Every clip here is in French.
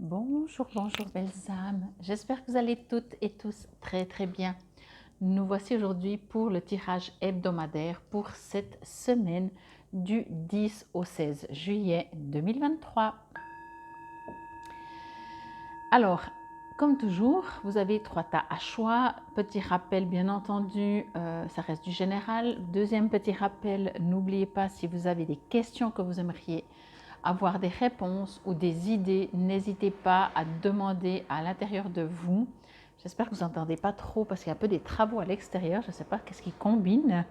Bonjour, bonjour belles âmes. J'espère que vous allez toutes et tous très très bien. Nous voici aujourd'hui pour le tirage hebdomadaire pour cette semaine du 10 au 16 juillet 2023. Alors, comme toujours, vous avez 3 tas à choix. Petit rappel, bien entendu, ça reste du général. Deuxième petit rappel, n'oubliez pas, si vous avez des questions que vous aimeriez avoir des réponses ou des idées, n'hésitez pas à demander à l'intérieur de vous. J'espère que vous n'entendez pas trop parce qu'il y a un peu des travaux à l'extérieur. Je ne sais pas qu'est-ce qui combine.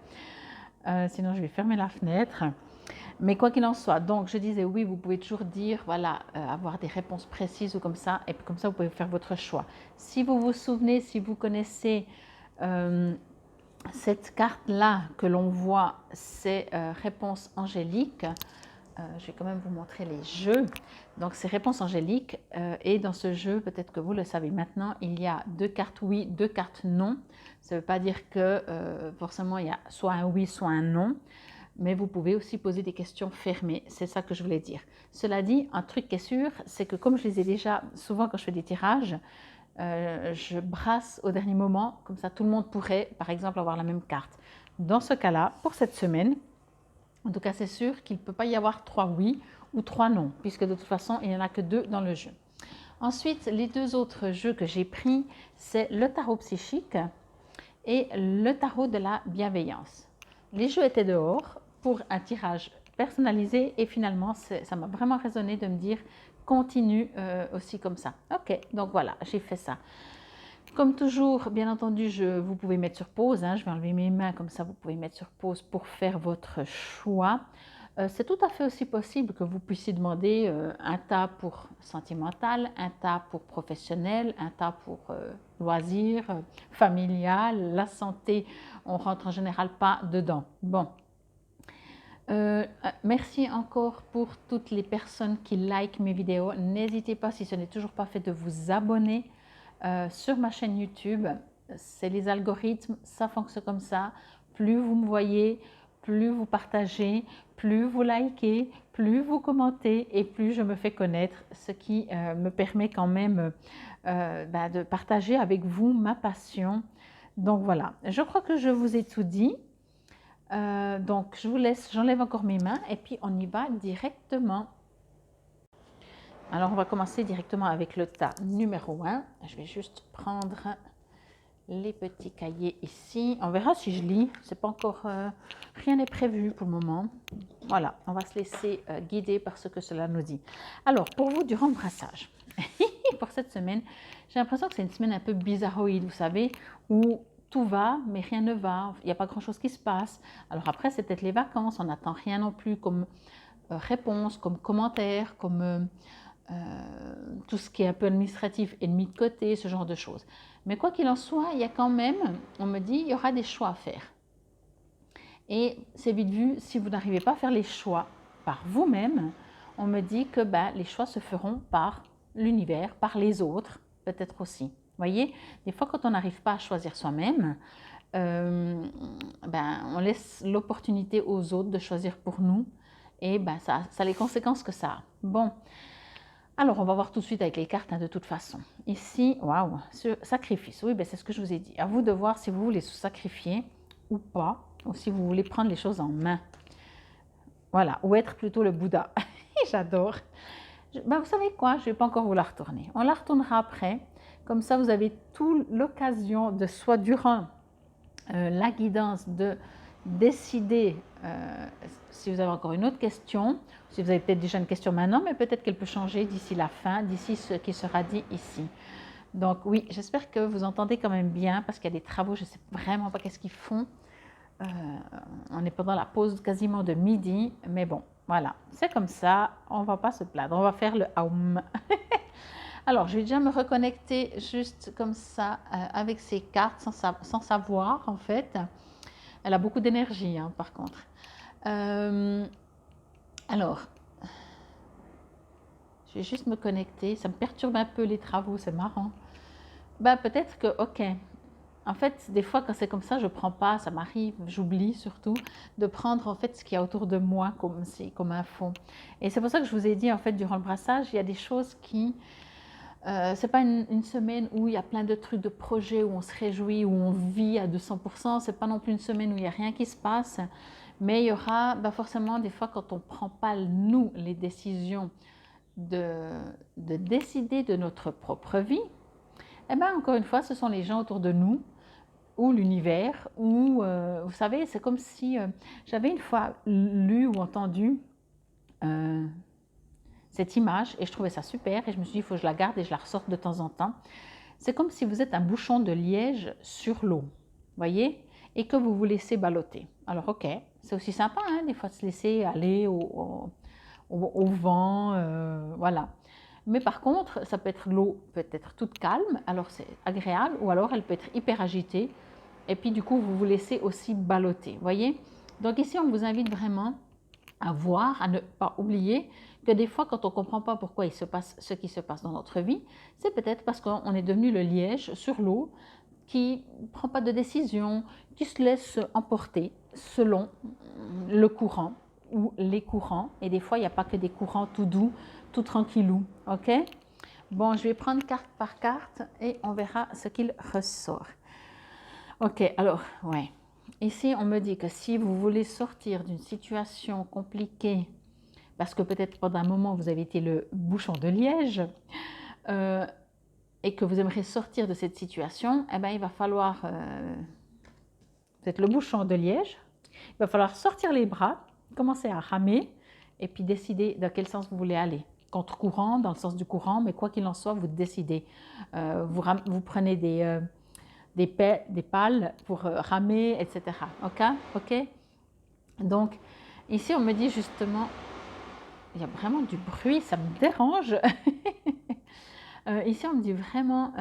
Sinon, je vais fermer la fenêtre. Mais quoi qu'il en soit, donc je disais oui, vous pouvez toujours dire, voilà, avoir des réponses précises ou comme ça, et puis comme ça, vous pouvez faire votre choix. Si vous vous souvenez, si vous connaissez cette carte-là que l'on voit, c'est réponse angélique. Je vais quand même vous montrer les jeux. Donc, c'est réponse angélique. Et dans ce jeu, peut-être que vous le savez maintenant, il y a 2 cartes oui, 2 cartes non. Ça ne veut pas dire que forcément il y a soit un oui, soit un non. Mais vous pouvez aussi poser des questions fermées. C'est ça que je voulais dire. Cela dit, un truc qui est sûr, c'est que comme je les ai déjà, souvent quand je fais des tirages, je brasse au dernier moment. Comme ça, tout le monde pourrait, par exemple, avoir la même carte. Dans ce cas-là, pour cette semaine, en tout cas, c'est sûr qu'il ne peut pas y avoir 3 oui ou 3 non, puisque de toute façon, il n'y en a que 2 dans le jeu. Ensuite, les 2 autres jeux que j'ai pris, c'est le tarot psychique et le tarot de la bienveillance. Les jeux étaient dehors pour un tirage personnalisé et finalement, ça m'a vraiment résonné de me dire continue aussi comme ça. Ok, donc voilà, j'ai fait ça. Comme toujours, bien entendu, vous pouvez mettre sur pause. Je vais enlever mes mains, comme ça vous pouvez mettre sur pause pour faire votre choix. C'est tout à fait aussi possible que vous puissiez demander un tas pour sentimental, un tas pour professionnel, un tas pour loisir, familial, la santé. On rentre en général pas dedans. Bon. Merci encore pour toutes les personnes qui likent mes vidéos. N'hésitez pas, si ce n'est toujours pas fait, de vous abonner sur ma chaîne YouTube. C'est les algorithmes, ça fonctionne comme ça. Plus vous me voyez, plus vous partagez, plus vous likez, plus vous commentez et plus je me fais connaître, ce qui me permet quand même de partager avec vous ma passion. Donc voilà, je crois que je vous ai tout dit. Donc je vous laisse, j'enlève encore mes mains et puis on y va directement. Alors on va commencer directement avec le tas numéro 1. Je vais juste prendre les petits cahiers ici. On verra si je lis. C'est pas encore, rien n'est prévu pour le moment. Voilà, on va se laisser guider par ce que cela nous dit. Alors pour vous, du rembrassage. Pour cette semaine, j'ai l'impression que c'est une semaine un peu bizarroïde, vous savez, où tout va, mais rien ne va. Il n'y a pas grand-chose qui se passe. Alors après, c'est peut-être les vacances. On n'attend rien non plus comme réponse, comme commentaire, comme tout ce qui est un peu administratif est mis de côté, ce genre de choses. Mais quoi qu'il en soit, il y a quand même, on me dit, il y aura des choix à faire. Et c'est vite vu, si vous n'arrivez pas à faire les choix par vous-même, on me dit que les choix se feront par l'univers, par les autres, peut-être aussi. Vous voyez, des fois quand on n'arrive pas à choisir soi-même, on laisse l'opportunité aux autres de choisir pour nous et ça a les conséquences que ça a. Bon, alors on va voir tout de suite avec les cartes de toute façon. Ici, waouh, sacrifice, oui, c'est ce que je vous ai dit. À vous de voir si vous voulez se sacrifier ou pas, ou si vous voulez prendre les choses en main. Voilà, ou être plutôt le Bouddha. J'adore. Vous savez quoi, je ne vais pas encore vous la retourner. On la retournera après. Comme ça, vous avez toute l'occasion de, soit durant la guidance, de décider si vous avez encore une autre question, si vous avez peut-être déjà une question maintenant, mais peut-être qu'elle peut changer d'ici la fin, d'ici ce qui sera dit ici. Donc oui, j'espère que vous entendez quand même bien, parce qu'il y a des travaux, je ne sais vraiment pas qu'est-ce qu'ils font. On est pendant la pause quasiment de midi, mais bon, voilà, c'est comme ça, on ne va pas se plaindre, on va faire le Aum. Alors, je vais déjà me reconnecter juste comme ça avec ces cartes, sans savoir en fait. Elle a beaucoup d'énergie, par contre. Alors, je vais juste me connecter. Ça me perturbe un peu les travaux, c'est marrant. Peut-être que, ok. En fait, des fois, quand c'est comme ça, je ne prends pas, ça m'arrive, j'oublie surtout, de prendre en fait ce qu'il y a autour de moi comme info. Et c'est pour ça que je vous ai dit, en fait, durant le brassage, il y a des choses qui C'est pas une semaine où il y a plein de trucs, de projets, où on se réjouit, où on vit à 200%. C'est pas non plus une semaine où il n'y a rien qui se passe. Mais il y aura forcément des fois quand on ne prend pas, nous, les décisions de décider de notre propre vie. Eh bien, encore une fois, ce sont les gens autour de nous, ou l'univers, ou, vous savez, c'est comme si j'avais une fois lu ou entendu cette image et je trouvais ça super et je me suis dit, il faut que je la garde et je la ressorte de temps en temps. C'est comme si vous êtes un bouchon de liège sur l'eau, voyez, et que vous vous laissez balloter. Alors, ok, c'est aussi sympa, hein, des fois, de se laisser aller au vent, voilà. Mais par contre, ça peut être l'eau peut être toute calme, alors c'est agréable, ou alors elle peut être hyper agitée, et puis du coup, vous vous laissez aussi balloter, voyez. Donc ici, on vous invite vraiment à voir, à ne pas oublier que des fois, quand on ne comprend pas pourquoi il se passe ce qui se passe dans notre vie, c'est peut-être parce qu'on est devenu le liège sur l'eau, qui ne prend pas de décision, qui se laisse emporter selon le courant ou les courants. Et des fois, il n'y a pas que des courants tout doux, tout tranquillou. Ok? Bon, je vais prendre carte par carte et on verra ce qu'il ressort. Ok, alors, ouais. Ici, on me dit que si vous voulez sortir d'une situation compliquée, parce que peut-être pendant un moment, vous avez été le bouchon de liège, et que vous aimeriez sortir de cette situation, eh ben, il va falloir, vous êtes le bouchon de liège, il va falloir sortir les bras, commencer à ramer, et puis décider dans quel sens vous voulez aller. Contre-courant, dans le sens du courant, mais quoi qu'il en soit, vous décidez. Vous prenez des pales pour ramer, etc. Ok, ok. Donc, ici, on me dit justement, il y a vraiment du bruit, ça me dérange. Ici, on me dit vraiment,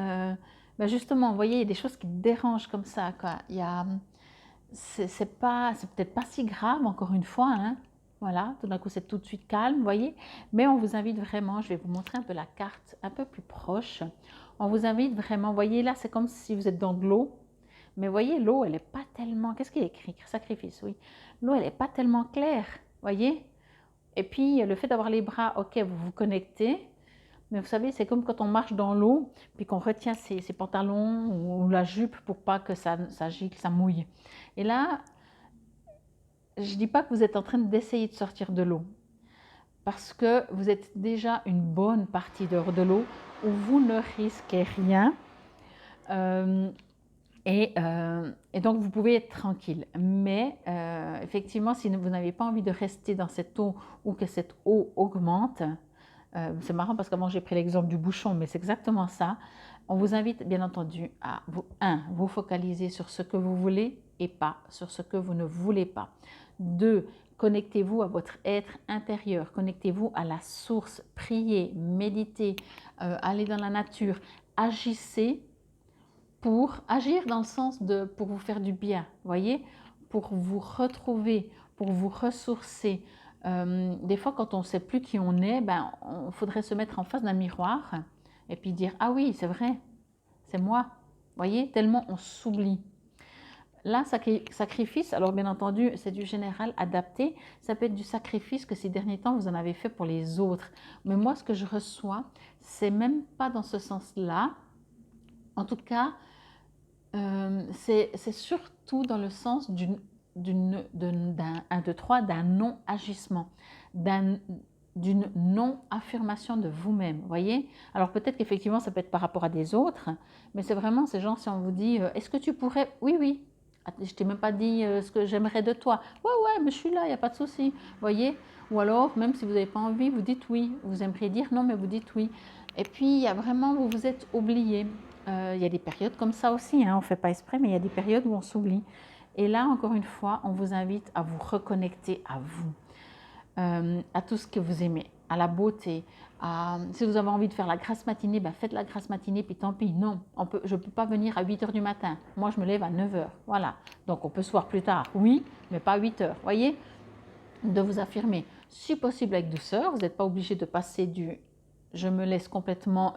justement, vous voyez, il y a des choses qui dérangent comme ça, quoi. C'est peut-être pas si grave, encore une fois, hein. Voilà, tout d'un coup, c'est tout de suite calme, vous voyez. Mais on vous invite vraiment, je vais vous montrer un peu la carte un peu plus proche. On vous invite vraiment, vous voyez, là, c'est comme si vous êtes dans de l'eau. Mais vous voyez, l'eau, elle n'est pas tellement, qu'est-ce qu'il y a écrit? Sacrifice, oui. L'eau, elle n'est pas tellement claire, vous voyez. Et puis, le fait d'avoir les bras, ok, vous vous connectez. Mais vous savez, c'est comme quand on marche dans l'eau, puis qu'on retient ses pantalons ou la jupe pour pas que ça gicle, ça mouille. Et là, je ne dis pas que vous êtes en train d'essayer de sortir de l'eau, parce que vous êtes déjà une bonne partie dehors de l'eau, où vous ne risquez rien. Et donc, vous pouvez être tranquille. Mais effectivement, si vous n'avez pas envie de rester dans cette eau ou que cette eau augmente, c'est marrant parce qu'avant j'ai pris l'exemple du bouchon, mais c'est exactement ça. On vous invite bien entendu à vous focaliser sur ce que vous voulez et pas sur ce que vous ne voulez pas. 2, connectez-vous à votre être intérieur, connectez-vous à la source, priez, méditez, allez dans la nature, agissez pour agir dans le sens de pour vous faire du bien, voyez, pour vous retrouver, pour vous ressourcer. Des fois, quand on ne sait plus qui on est, il faudrait se mettre en face d'un miroir et puis dire « Ah oui, c'est vrai, c'est moi ». Voyez, tellement on s'oublie. Là, sacrifice, alors bien entendu, c'est du général adapté. Ça peut être du sacrifice que ces derniers temps, vous en avez fait pour les autres. Mais moi, ce que je reçois, c'est même pas dans ce sens-là. En tout cas, c'est surtout dans le sens d'un non-agissement, d'une non-affirmation de vous-même, voyez. Alors peut-être qu'effectivement ça peut être par rapport à des autres, mais c'est vraiment ces gens, si on vous dit est-ce que tu pourrais, oui, oui, je t'ai même pas dit ce que j'aimerais de toi, ouais, mais je suis là, il n'y a pas de souci, voyez. Ou alors, même si vous n'avez pas envie, vous dites oui, vous aimeriez dire non, mais vous dites oui. Et puis il y a vraiment, vous vous êtes oublié. Il y a des périodes comme ça aussi, hein, on ne fait pas exprès, mais il y a des périodes où on s'oublie. Et là, encore une fois, on vous invite à vous reconnecter à vous, à tout ce que vous aimez, à la beauté. Si vous avez envie de faire la grasse matinée, faites la grasse matinée, puis tant pis. Non, je ne peux pas venir à 8 h du matin. Moi, je me lève à 9 h. Voilà. Donc, on peut se voir plus tard, oui, mais pas à 8 h. Voyez, de vous affirmer, si possible avec douceur. Vous n'êtes pas obligé de passer du je me laisse complètement,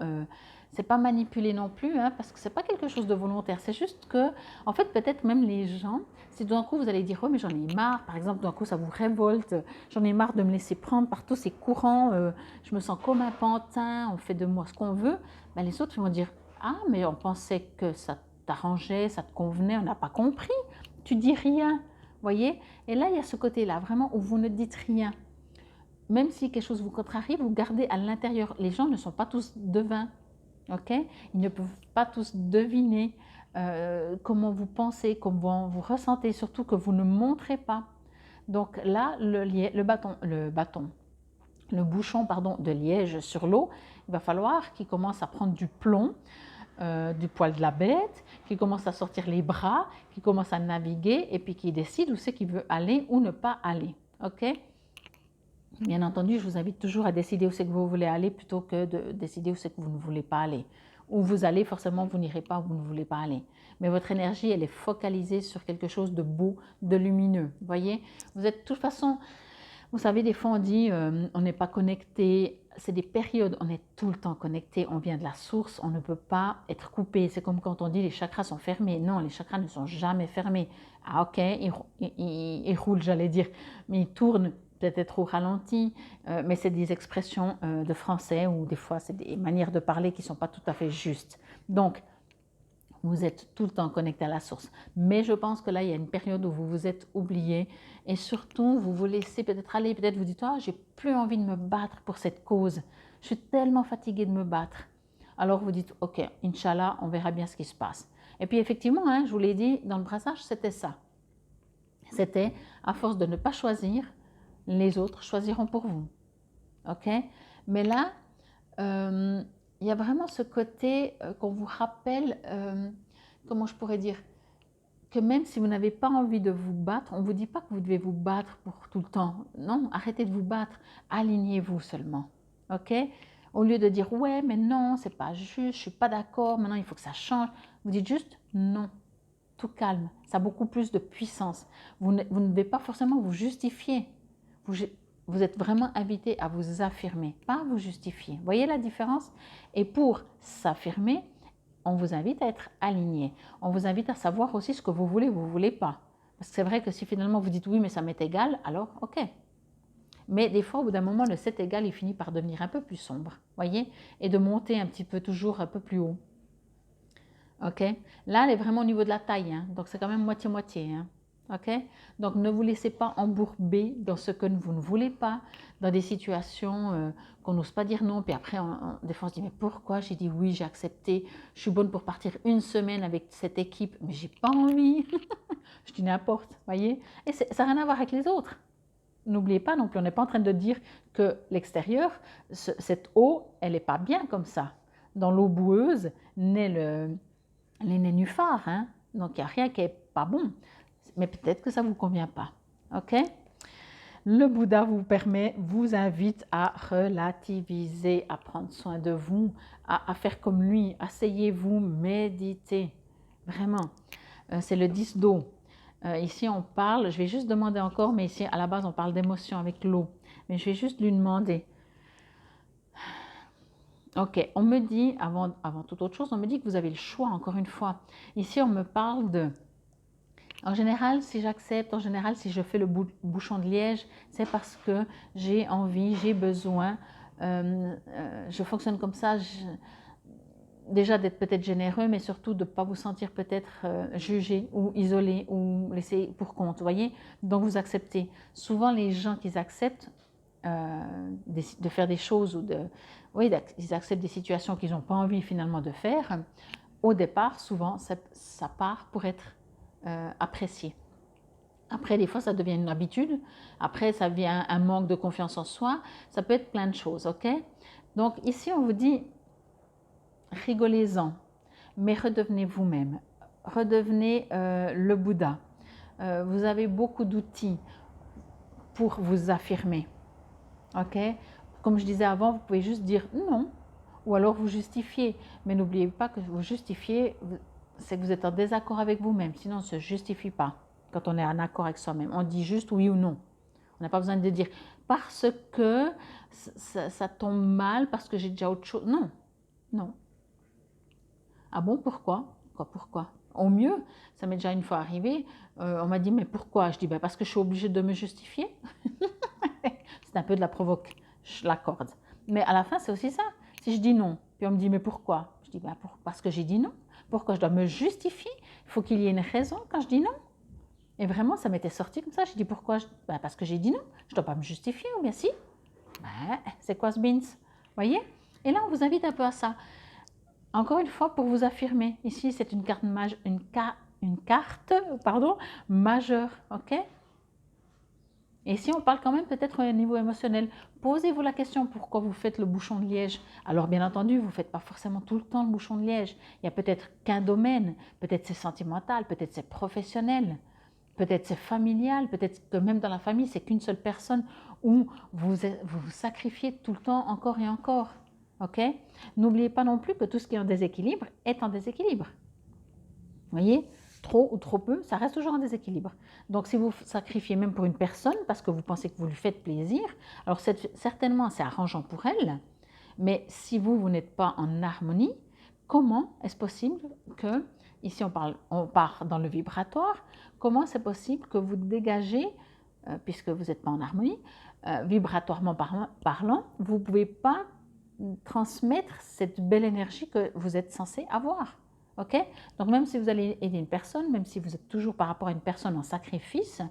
c'est pas manipuler non plus, hein, parce que c'est pas quelque chose de volontaire. C'est juste que, en fait, peut-être même les gens, si d'un coup vous allez dire, oh mais j'en ai marre, par exemple, d'un coup ça vous révolte, j'en ai marre de me laisser prendre par tous ces courants, je me sens comme un pantin, on fait de moi ce qu'on veut, ben, les autres ils vont dire, ah mais on pensait que ça t'arrangeait, ça te convenait, on n'a pas compris, tu dis rien, voyez. Et là il y a ce côté-là, vraiment, où vous ne dites rien. Même si quelque chose vous contrarie, vous gardez à l'intérieur. Les gens ne sont pas tous devins, ok? Ils ne peuvent pas tous deviner comment vous pensez, comment vous ressentez, surtout que vous ne montrez pas. Donc là, le bouchon pardon, de liège sur l'eau, il va falloir qu'il commence à prendre du plomb, du poil de la bête, qu'il commence à sortir les bras, qu'il commence à naviguer et puis qu'il décide où c'est qu'il veut aller ou ne pas aller, ok? Bien entendu, je vous invite toujours à décider où c'est que vous voulez aller plutôt que de décider où c'est que vous ne voulez pas aller. Où vous allez, forcément, vous n'irez pas où vous ne voulez pas aller. Mais votre énergie, elle est focalisée sur quelque chose de beau, de lumineux. Vous voyez, vous êtes de toute façon, vous savez, des fois on dit on n'est pas connecté. C'est des périodes, on est tout le temps connecté, on vient de la source, on ne peut pas être coupé. C'est comme quand on dit les chakras sont fermés. Non, les chakras ne sont jamais fermés. Ah ok, ils roulent, j'allais dire, mais ils tournent peut-être au ralenti, mais c'est des expressions de français ou des fois c'est des manières de parler qui ne sont pas tout à fait justes. Donc, vous êtes tout le temps connecté à la source. Mais je pense que là, il y a une période où vous vous êtes oublié et surtout, vous vous laissez peut-être aller, peut-être vous dites, ah, j'ai plus envie de me battre pour cette cause. Je suis tellement fatiguée de me battre. Alors vous dites, ok, Inch'Allah, on verra bien ce qui se passe. Et puis effectivement, hein, je vous l'ai dit, dans le brassage, c'était ça. C'était, à force de ne pas choisir, les autres choisiront pour vous. Ok? Mais là, il y a vraiment ce côté qu'on vous rappelle, comment je pourrais dire, que même si vous n'avez pas envie de vous battre, on ne vous dit pas que vous devez vous battre pour tout le temps. Non, arrêtez de vous battre, alignez-vous seulement. Ok? Au lieu de dire ouais, mais non, c'est pas juste, je suis pas d'accord, maintenant il faut que ça change. Vous dites juste non, tout calme. Ça a beaucoup plus de puissance. Vous ne devez pas forcément vous justifier. Vous êtes vraiment invité à vous affirmer, pas à vous justifier. Voyez la différence? Et pour s'affirmer, on vous invite à être aligné. On vous invite à savoir aussi ce que vous voulez pas. Parce que c'est vrai que si finalement vous dites oui, mais ça m'est égal, alors ok. Mais des fois, au bout d'un moment, le c'est égal, il finit par devenir un peu plus sombre, voyez? Et de monter un petit peu, toujours un peu plus haut. Ok? Là, elle est vraiment au niveau de la taille, hein? Donc c'est quand même moitié-moitié, hein? Ok? Donc ne vous laissez pas embourber dans ce que vous ne voulez pas, dans des situations qu'on n'ose pas dire non. Puis après, des fois on se dit mais pourquoi j'ai dit oui, j'ai accepté, je suis bonne pour partir une semaine avec cette équipe, mais j'ai pas envie. Je dis n'importe, voyez? Et ça n'a rien à voir avec les autres. N'oubliez pas non plus, on n'est pas en train de dire que l'extérieur, cette eau, elle n'est pas bien comme ça. Dans l'eau boueuse naît les nénuphars, hein? Donc il n'y a rien qui n'est pas bon. Mais peut-être que ça ne vous convient pas. Ok? Le Bouddha vous invite à relativiser, à prendre soin de vous, à faire comme lui. Asseyez-vous, méditez. Vraiment. C'est le 10 d'eau. Ici, on parle, je vais juste demander encore, mais ici, à la base, on parle d'émotion avec l'eau. Mais je vais juste lui demander. Ok, on me dit, avant toute autre chose, on me dit que vous avez le choix, encore une fois. Ici, on me parle de... En général, si j'accepte, en général, si je fais le bouchon de liège, c'est parce que j'ai envie, j'ai besoin. Je fonctionne comme ça, déjà d'être peut-être généreux, mais surtout de ne pas vous sentir peut-être jugé ou isolé ou laissé pour compte, vous voyez? Donc vous acceptez. Souvent, les gens qui acceptent de faire des choses ou oui, ils acceptent des situations qu'ils n'ont pas envie finalement de faire. Au départ, souvent, ça part pour être apprécié. Après, des fois, ça devient une habitude. Après, ça devient un manque de confiance en soi. Ça peut être plein de choses, ok? Donc ici, on vous dit, rigolez-en, mais redevenez vous-même. Redevenez le Bouddha. Vous avez beaucoup d'outils pour vous affirmer, ok? Comme je disais avant, vous pouvez juste dire non, ou alors vous justifiez. Mais n'oubliez pas que vous justifiez, c'est que vous êtes en désaccord avec vous-même. Sinon, on ne se justifie pas quand on est en accord avec soi-même. On dit juste oui ou non. On n'a pas besoin de dire parce que ça tombe mal, parce que j'ai déjà autre chose. Non, non. Ah bon, pourquoi? Pourquoi? Au mieux, ça m'est déjà une fois arrivé, on m'a dit mais pourquoi? Je dis ben parce que je suis obligée de me justifier. C'est un peu de la provoque, je l'accorde. Mais à la fin, c'est aussi ça. Si je dis non, puis on me dit mais pourquoi? Je dis ben parce que j'ai dit non. Pourquoi je dois me justifier? Il faut qu'il y ait une raison quand je dis non. Et vraiment, ça m'était sorti comme ça. J'ai dit pourquoi? Ben parce que j'ai dit non. Je ne dois pas me justifier, ou bien si? Ben, c'est quoi ce beans? Voyez? Et là, on vous invite un peu à ça. Encore une fois, pour vous affirmer. Ici, c'est une carte, majeure. Ok? Et ici, on parle quand même peut-être au niveau émotionnel. Posez-vous la question pourquoi vous faites le bouchon de liège. Alors, bien entendu, vous ne faites pas forcément tout le temps le bouchon de liège. Il y a peut-être qu'un domaine. Peut-être c'est sentimental, peut-être c'est professionnel. Peut-être c'est familial, peut-être que même dans la famille, c'est qu'une seule personne où vous vous sacrifiez tout le temps encore et encore. Ok? N'oubliez pas non plus que tout ce qui est en déséquilibre est en déséquilibre. Vous voyez? Trop ou trop peu, ça reste toujours en déséquilibre. Donc si vous sacrifiez même pour une personne parce que vous pensez que vous lui faites plaisir, alors certainement c'est arrangeant pour elle, mais si vous n'êtes pas en harmonie, comment est-ce possible que, ici on part dans le vibratoire, comment c'est possible que vous dégagez, puisque vous n'êtes pas en harmonie, vibratoirement parlant, vous ne pouvez pas transmettre cette belle énergie que vous êtes censé avoir. Ok? Donc même si vous allez aider une personne, même si vous êtes toujours par rapport à une personne en sacrifice,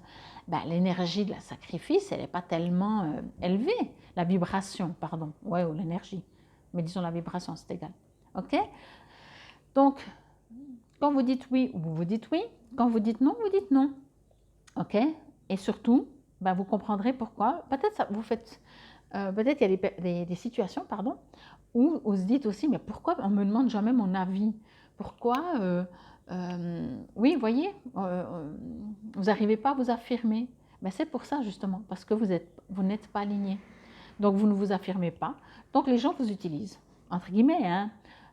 ben, l'énergie de la sacrifice, elle n'est pas tellement élevée. La vibration, pardon, ouais, ou l'énergie. Mais disons la vibration, c'est égal. Ok? Donc, quand vous dites oui, vous dites oui. Quand vous dites non, vous dites non. Ok? Et surtout, ben, vous comprendrez pourquoi. Peut-être vous faites... peut-être il y a des situations, pardon, où vous se dites aussi, mais pourquoi on ne me demande jamais mon avis? Pourquoi, oui, voyez, vous n'arrivez pas à vous affirmer. Ben, c'est pour ça justement, parce que vous n'êtes pas aligné. Donc vous ne vous affirmez pas. Donc les gens vous utilisent, entre guillemets, hein,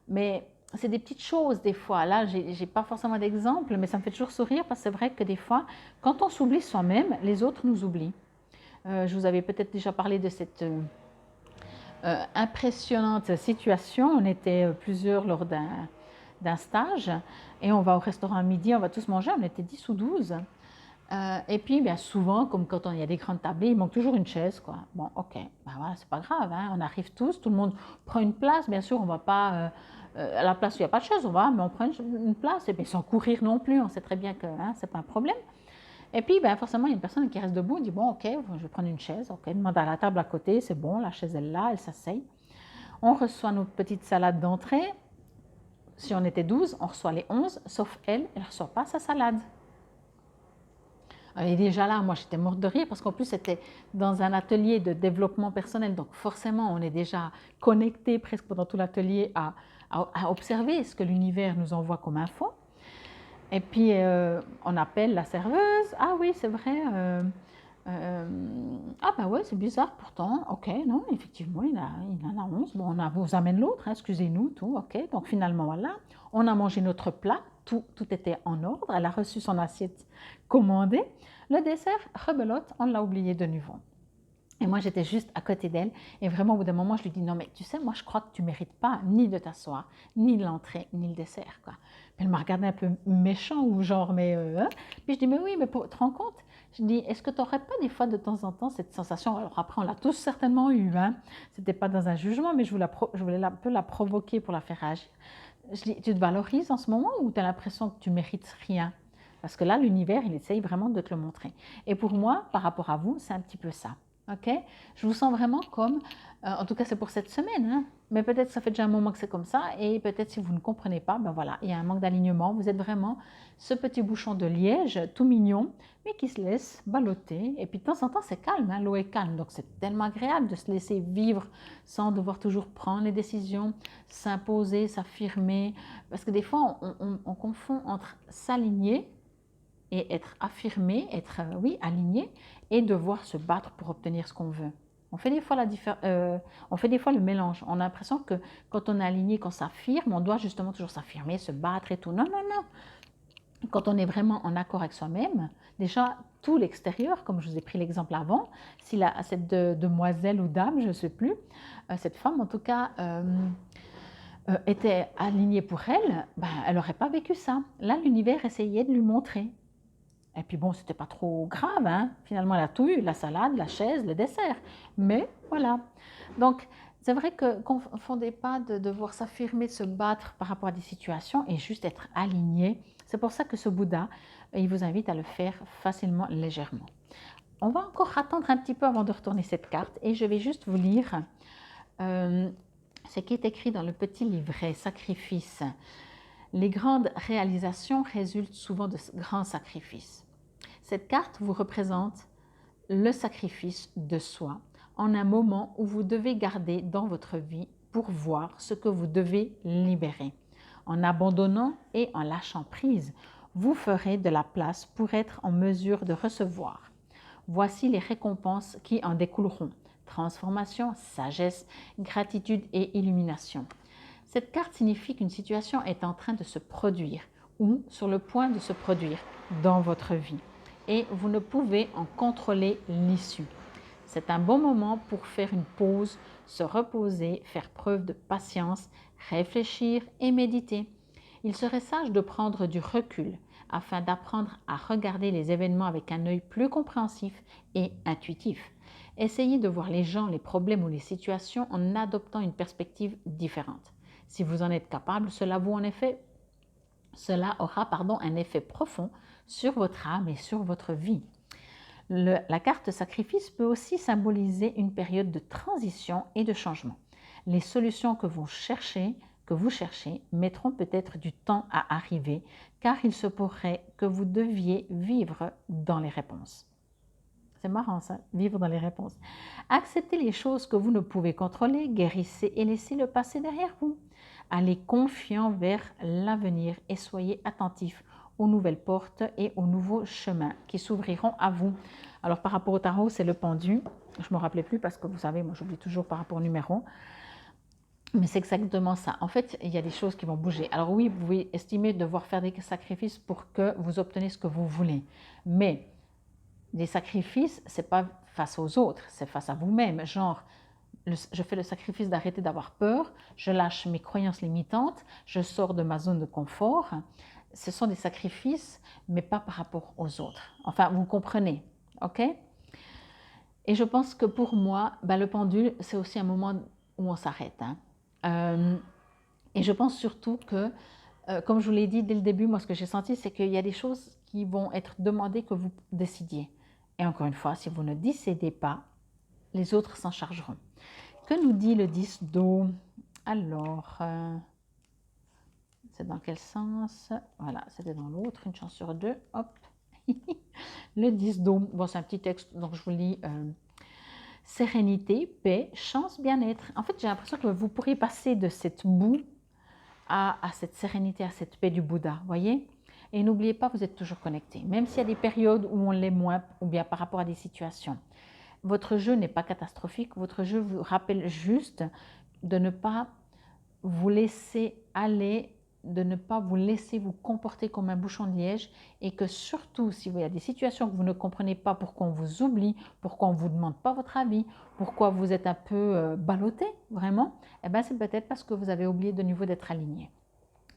mais c'est des petites choses des fois. Là, je n'ai pas forcément d'exemple, mais ça me fait toujours sourire parce que c'est vrai que des fois, quand on s'oublie soi-même, les autres nous oublient. Je vous avais peut-être déjà parlé de cette impressionnante situation. On était plusieurs lors d'un stage et on va au restaurant à midi, on va tous manger, on était 10 ou 12. Et puis, bien souvent, comme quand il y a des grandes tablées, il manque toujours une chaise, quoi. Bon, ok, ben voilà, c'est pas grave, hein, on arrive tous, tout le monde prend une place, bien sûr, on va pas à la place où il n'y a pas de chaise, on va, mais on prend une place, et bien sans courir non plus, on sait très bien que hein, c'est pas un problème. Et puis, ben, forcément, il y a une personne qui reste debout, elle dit, bon, ok, je vais prendre une chaise, ok, demande à la table à côté, c'est bon, la chaise est là, elle s'asseye. On reçoit notre petite salade d'entrée. Si on était 12, on reçoit les 11, sauf elle ne reçoit pas sa salade. Et déjà là, moi j'étais morte de rire parce qu'en plus c'était dans un atelier de développement personnel, donc forcément on est déjà connecté presque pendant tout l'atelier à observer ce que l'univers nous envoie comme info. Et puis on appelle la serveuse, ah oui c'est vrai, ah ben ouais c'est bizarre pourtant, ok non effectivement il en a 11, bon on vous amène l'autre, hein, excusez-nous, tout, ok, donc finalement voilà, on a mangé notre plat, tout était en ordre, elle a reçu son assiette commandée, le dessert, rebelote, on l'a oublié de nouveau. Et moi, j'étais juste à côté d'elle. Et vraiment, au bout d'un moment, je lui dis, non, mais tu sais, moi, je crois que tu ne mérites pas ni de t'asseoir, ni l'entrée, ni le dessert, quoi. Puis elle m'a regardé un peu méchant ou genre, mais... hein? Puis je dis, mais oui, mais tu te rends compte? Je dis, est-ce que tu n'aurais pas des fois, de temps en temps, cette sensation? Alors après, on l'a tous certainement eu, hein. Ce n'était pas dans un jugement, mais je voulais un peu la provoquer pour la faire réagir. Je dis, tu te valorises en ce moment ou tu as l'impression que tu mérites rien? Parce que là, l'univers, il essaye vraiment de te le montrer. Et pour moi, par rapport à vous, c'est un petit peu ça. Ok, je vous sens vraiment comme, en tout cas c'est pour cette semaine, hein, mais peut-être ça fait déjà un moment que c'est comme ça, et peut-être si vous ne comprenez pas, ben voilà, il y a un manque d'alignement, vous êtes vraiment ce petit bouchon de liège, tout mignon, mais qui se laisse balloter, et puis de temps en temps c'est calme, hein, l'eau est calme, donc c'est tellement agréable de se laisser vivre sans devoir toujours prendre les décisions, s'imposer, s'affirmer, parce que des fois on confond entre s'aligner et être affirmé, être oui, aligné, et devoir se battre pour obtenir ce qu'on veut. On fait des fois le mélange. On a l'impression que quand on est aligné, qu'on s'affirme, on doit justement toujours s'affirmer, se battre et tout. Non, non, non. Quand on est vraiment en accord avec soi-même, déjà, tout l'extérieur, comme je vous ai pris l'exemple avant. Si cette demoiselle ou dame, je ne sais plus, cette femme en tout cas, était alignée pour elle, ben, elle n'aurait pas vécu ça. Là, l'univers essayait de lui montrer. Et puis bon, c'était pas trop grave, hein. Finalement, elle a tout eu, la salade, la chaise, le dessert. Mais voilà. Donc, c'est vrai que ne confondez pas de devoir s'affirmer, de se battre par rapport à des situations et juste être aligné. C'est pour ça que ce Bouddha, il vous invite à le faire facilement, légèrement. On va encore attendre un petit peu avant de retourner cette carte et je vais juste vous lire ce qui est écrit dans le petit livret « Sacrifice ». Les grandes réalisations résultent souvent de grands sacrifices. Cette carte vous représente le sacrifice de soi en un moment où vous devez garder dans votre vie pour voir ce que vous devez libérer. En abandonnant et en lâchant prise, vous ferez de la place pour être en mesure de recevoir. Voici les récompenses qui en découleront. Transformation, sagesse, gratitude et illumination. Cette carte signifie qu'une situation est en train de se produire ou sur le point de se produire dans votre vie et vous ne pouvez en contrôler l'issue. C'est un bon moment pour faire une pause, se reposer, faire preuve de patience, réfléchir et méditer. Il serait sage de prendre du recul afin d'apprendre à regarder les événements avec un œil plus compréhensif et intuitif. Essayez de voir les gens, les problèmes ou les situations en adoptant une perspective différente. Si vous en êtes capable, cela aura un effet profond sur votre âme et sur votre vie. La carte sacrifice peut aussi symboliser une période de transition et de changement. Les solutions que vous cherchez mettront peut-être du temps à arriver, car il se pourrait que vous deviez vivre dans les réponses. C'est marrant ça, vivre dans les réponses. Acceptez les choses que vous ne pouvez contrôler, guérissez et laissez le passé derrière vous. Allez confiant vers l'avenir et soyez attentifs aux nouvelles portes et aux nouveaux chemins qui s'ouvriront à vous. Alors par rapport au tarot, c'est le pendu. Je ne me rappelais plus parce que vous savez, moi j'oublie toujours par rapport au numéro. Mais c'est exactement ça. En fait, il y a des choses qui vont bouger. Alors oui, vous pouvez estimer devoir faire des sacrifices pour que vous obteniez ce que vous voulez. Mais des sacrifices, ce n'est pas face aux autres, c'est face à vous-même. Genre, je fais le sacrifice d'arrêter d'avoir peur, je lâche mes croyances limitantes, je sors de ma zone de confort. Ce sont des sacrifices, mais pas par rapport aux autres. Enfin, vous comprenez, ok? Et je pense que pour moi, le pendule, c'est aussi un moment où on s'arrête. Et je pense surtout que, comme je vous l'ai dit dès le début, moi, ce que j'ai senti, c'est qu'il y a des choses qui vont être demandées que vous décidiez. Et encore une fois, si vous ne décidez pas, les autres s'en chargeront. Que nous dit le 10 d'eau? Alors, c'est dans quel sens? Voilà, c'était dans l'autre, une chance sur deux. Hop. Le 10 d'eau, bon, c'est un petit texte, donc je vous lis. Sérénité, paix, chance, bien-être. En fait, j'ai l'impression que vous pourriez passer de cette boue à cette sérénité, à cette paix du Bouddha, voyez? Et n'oubliez pas, vous êtes toujours connecté. Même s'il y a des périodes où on l'est moins, ou bien par rapport à des situations. Votre jeu n'est pas catastrophique, votre jeu vous rappelle juste de ne pas vous laisser aller, de ne pas vous laisser vous comporter comme un bouchon de liège et que surtout, s'il y a des situations que vous ne comprenez pas, pourquoi on vous oublie, pourquoi on ne vous demande pas votre avis, pourquoi vous êtes un peu ballotté, vraiment, eh bien c'est peut-être parce que vous avez oublié de nouveau d'être aligné.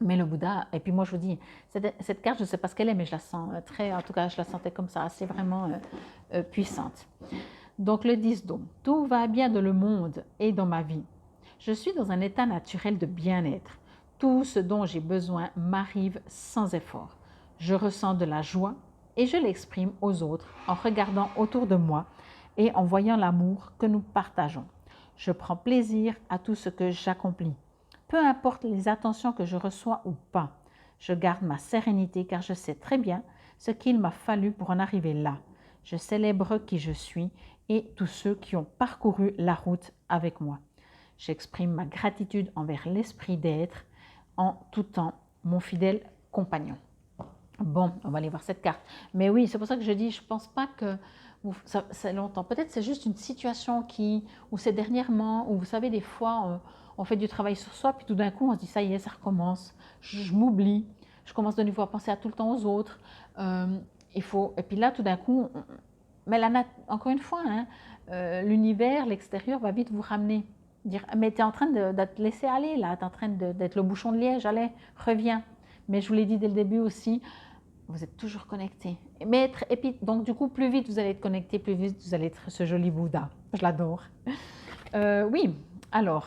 Mais le Bouddha, et puis moi je vous dis, cette carte, je ne sais pas ce qu'elle est, mais je la sens très, en tout cas je la sentais comme ça, assez vraiment puissante. Donc le 10 d'eau, tout va bien dans le monde et dans ma vie. Je suis dans un état naturel de bien-être. Tout ce dont j'ai besoin m'arrive sans effort. Je ressens de la joie et je l'exprime aux autres en regardant autour de moi et en voyant l'amour que nous partageons. Je prends plaisir à tout ce que j'accomplis. Peu importe les attentions que je reçois ou pas, je garde ma sérénité car je sais très bien ce qu'il m'a fallu pour en arriver là. Je célèbre qui je suis et tous ceux qui ont parcouru la route avec moi. J'exprime ma gratitude envers l'esprit d'être en tout temps, mon fidèle compagnon. Bon, on va aller voir cette carte. Mais oui, c'est pour ça que je dis, je ne pense pas que c'est longtemps. Peut-être c'est juste une situation où c'est dernièrement, où vous savez, des fois, on fait du travail sur soi, puis tout d'un coup, on se dit, ça y est, ça recommence. Je m'oublie. Je commence de nouveau à penser à tout le temps aux autres. il faut, et puis là, tout d'un coup, mais encore une fois, hein, l'univers, l'extérieur va vite vous ramener. Dire, mais tu es en train de te laisser aller là, tu es en train d'être le bouchon de liège, allez, reviens. Mais je vous l'ai dit dès le début aussi, vous êtes toujours connecté. Et puis, donc du coup, plus vite vous allez être connecté, plus vite vous allez être ce joli Bouddha. Je l'adore. Oui, alors,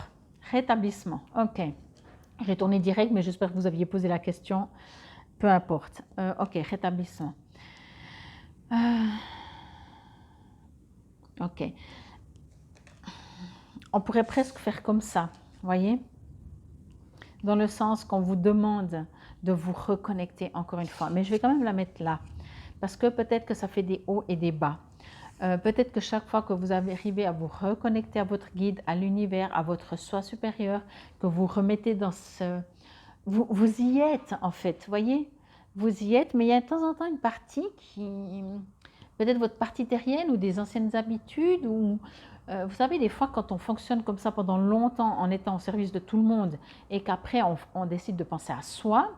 rétablissement. Ok. J'ai tourné direct, mais j'espère que vous aviez posé la question. Peu importe. Ok, rétablissement. Ok. On pourrait presque faire comme ça, voyez, dans le sens qu'on vous demande de vous reconnecter encore une fois. Mais je vais quand même la mettre là, parce que peut-être que ça fait des hauts et des bas. Peut-être que chaque fois que vous arrivez à vous reconnecter à votre guide, à l'univers, à votre soi supérieur, que vous remettez dans ce... Vous y êtes en fait, voyez, vous y êtes, mais il y a de temps en temps une partie qui... Peut-être votre partie terrienne ou des anciennes habitudes ou... vous savez, des fois, quand on fonctionne comme ça pendant longtemps en étant au service de tout le monde et qu'après on décide de penser à soi,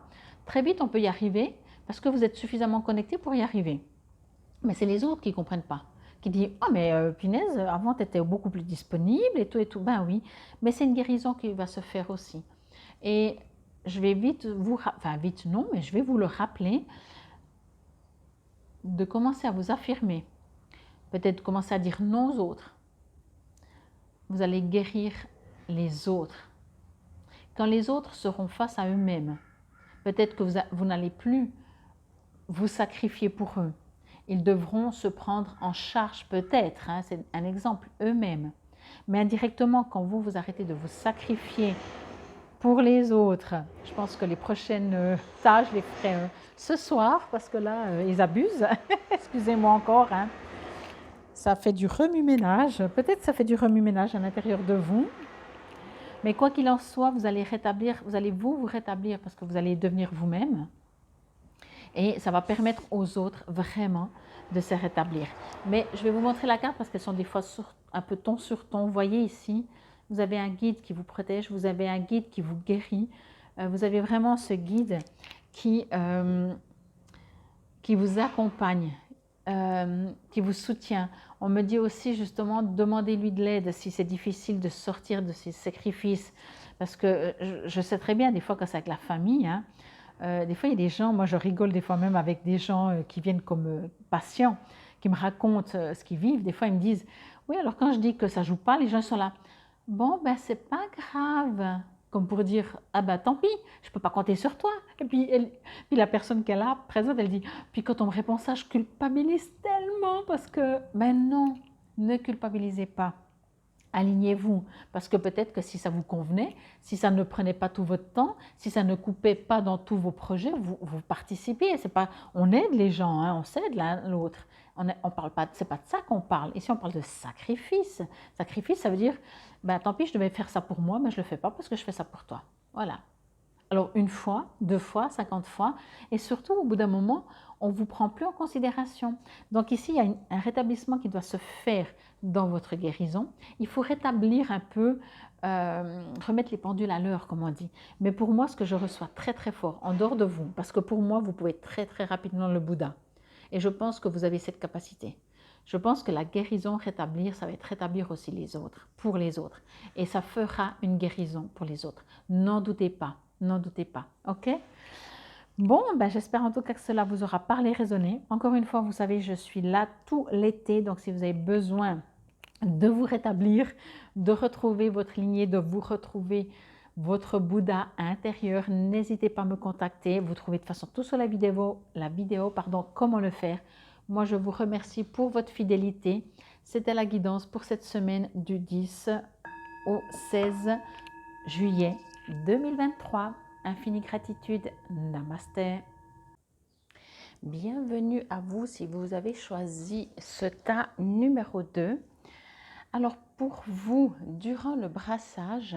très vite on peut y arriver parce que vous êtes suffisamment connecté pour y arriver. Mais c'est les autres qui ne comprennent pas, qui disent « Ah, mais punaise, avant tu étais beaucoup plus disponible et tout et tout. » Ben oui, mais c'est une guérison qui va se faire aussi. Et je vais vite vous, enfin vite non, mais je vais vous le rappeler, de commencer à vous affirmer, peut-être commencer à dire non aux autres. Vous allez guérir les autres. Quand les autres seront face à eux-mêmes, peut-être que vous n'allez plus vous sacrifier pour eux. Ils devront se prendre en charge peut-être, hein, c'est un exemple, eux-mêmes. Mais indirectement, quand vous arrêtez de vous sacrifier pour les autres, je pense que les prochaines tâches, je les ferai ce soir, parce que là, ils abusent. Excusez-moi encore. Hein. Ça fait du remue-ménage. Peut-être ça fait du remue-ménage à l'intérieur de vous. Mais quoi qu'il en soit, vous allez rétablir, vous allez vous rétablir parce que vous allez devenir vous-même. Et ça va permettre aux autres vraiment de se rétablir. Mais je vais vous montrer la carte parce qu'elles sont des fois un peu ton sur ton. Vous voyez ici, vous avez un guide qui vous protège, vous avez un guide qui vous guérit. Vous avez vraiment ce guide qui vous accompagne, qui vous soutient. On me dit aussi justement, demandez-lui de l'aide si c'est difficile de sortir de ces sacrifices. Parce que je sais très bien des fois quand c'est avec la famille, hein, des fois, il y a des gens, moi je rigole des fois même avec des gens qui viennent comme patients, qui me racontent ce qu'ils vivent. Des fois, ils me disent, oui, alors quand je dis que ça ne joue pas, les gens sont là, bon, ben c'est pas grave. Comme pour dire, ah ben tant pis, je ne peux pas compter sur toi. Et puis, puis la personne qui est là, présente, elle dit, puis quand on me répond ça, je culpabilise tellement parce que, ben non, ne culpabilisez pas. Alignez-vous, parce que peut-être que si ça vous convenait, si ça ne prenait pas tout votre temps, si ça ne coupait pas dans tous vos projets, vous participez. C'est pas, on aide les gens, hein, on s'aide l'un l'autre. On parle pas, c'est pas de ça qu'on parle. Ici, on parle de sacrifice. Sacrifice, ça veut dire, ben tant pis, je devais faire ça pour moi, mais je le fais pas parce que je fais ça pour toi. Voilà. Alors une fois, 2 fois, 50 fois, et surtout au bout d'un moment, on ne vous prend plus en considération. Donc ici, il y a un rétablissement qui doit se faire dans votre guérison. Il faut rétablir un peu, remettre les pendules à l'heure, comme on dit. Mais pour moi, ce que je reçois très très fort, en dehors de vous, parce que pour moi, vous pouvez très très rapidement le Bouddha. Et je pense que vous avez cette capacité. Je pense que la guérison, rétablir, ça va être rétablir aussi les autres, pour les autres. Et ça fera une guérison pour les autres. N'en doutez pas. N'en doutez pas, ok? Bon, ben j'espère en tout cas que cela vous aura parlé, résonné. Encore une fois, vous savez, je suis là tout l'été, donc si vous avez besoin de vous rétablir, de retrouver votre lignée, de vous retrouver votre Bouddha intérieur, n'hésitez pas à me contacter. Vous trouvez de toute façon tout sur la vidéo, comment le faire. Moi, je vous remercie pour votre fidélité. C'était la guidance pour cette semaine du 10 au 16 juillet 2023. Infinie gratitude. Namaste. Bienvenue à vous si vous avez choisi ce tas numéro 2. Alors pour vous, durant le brassage,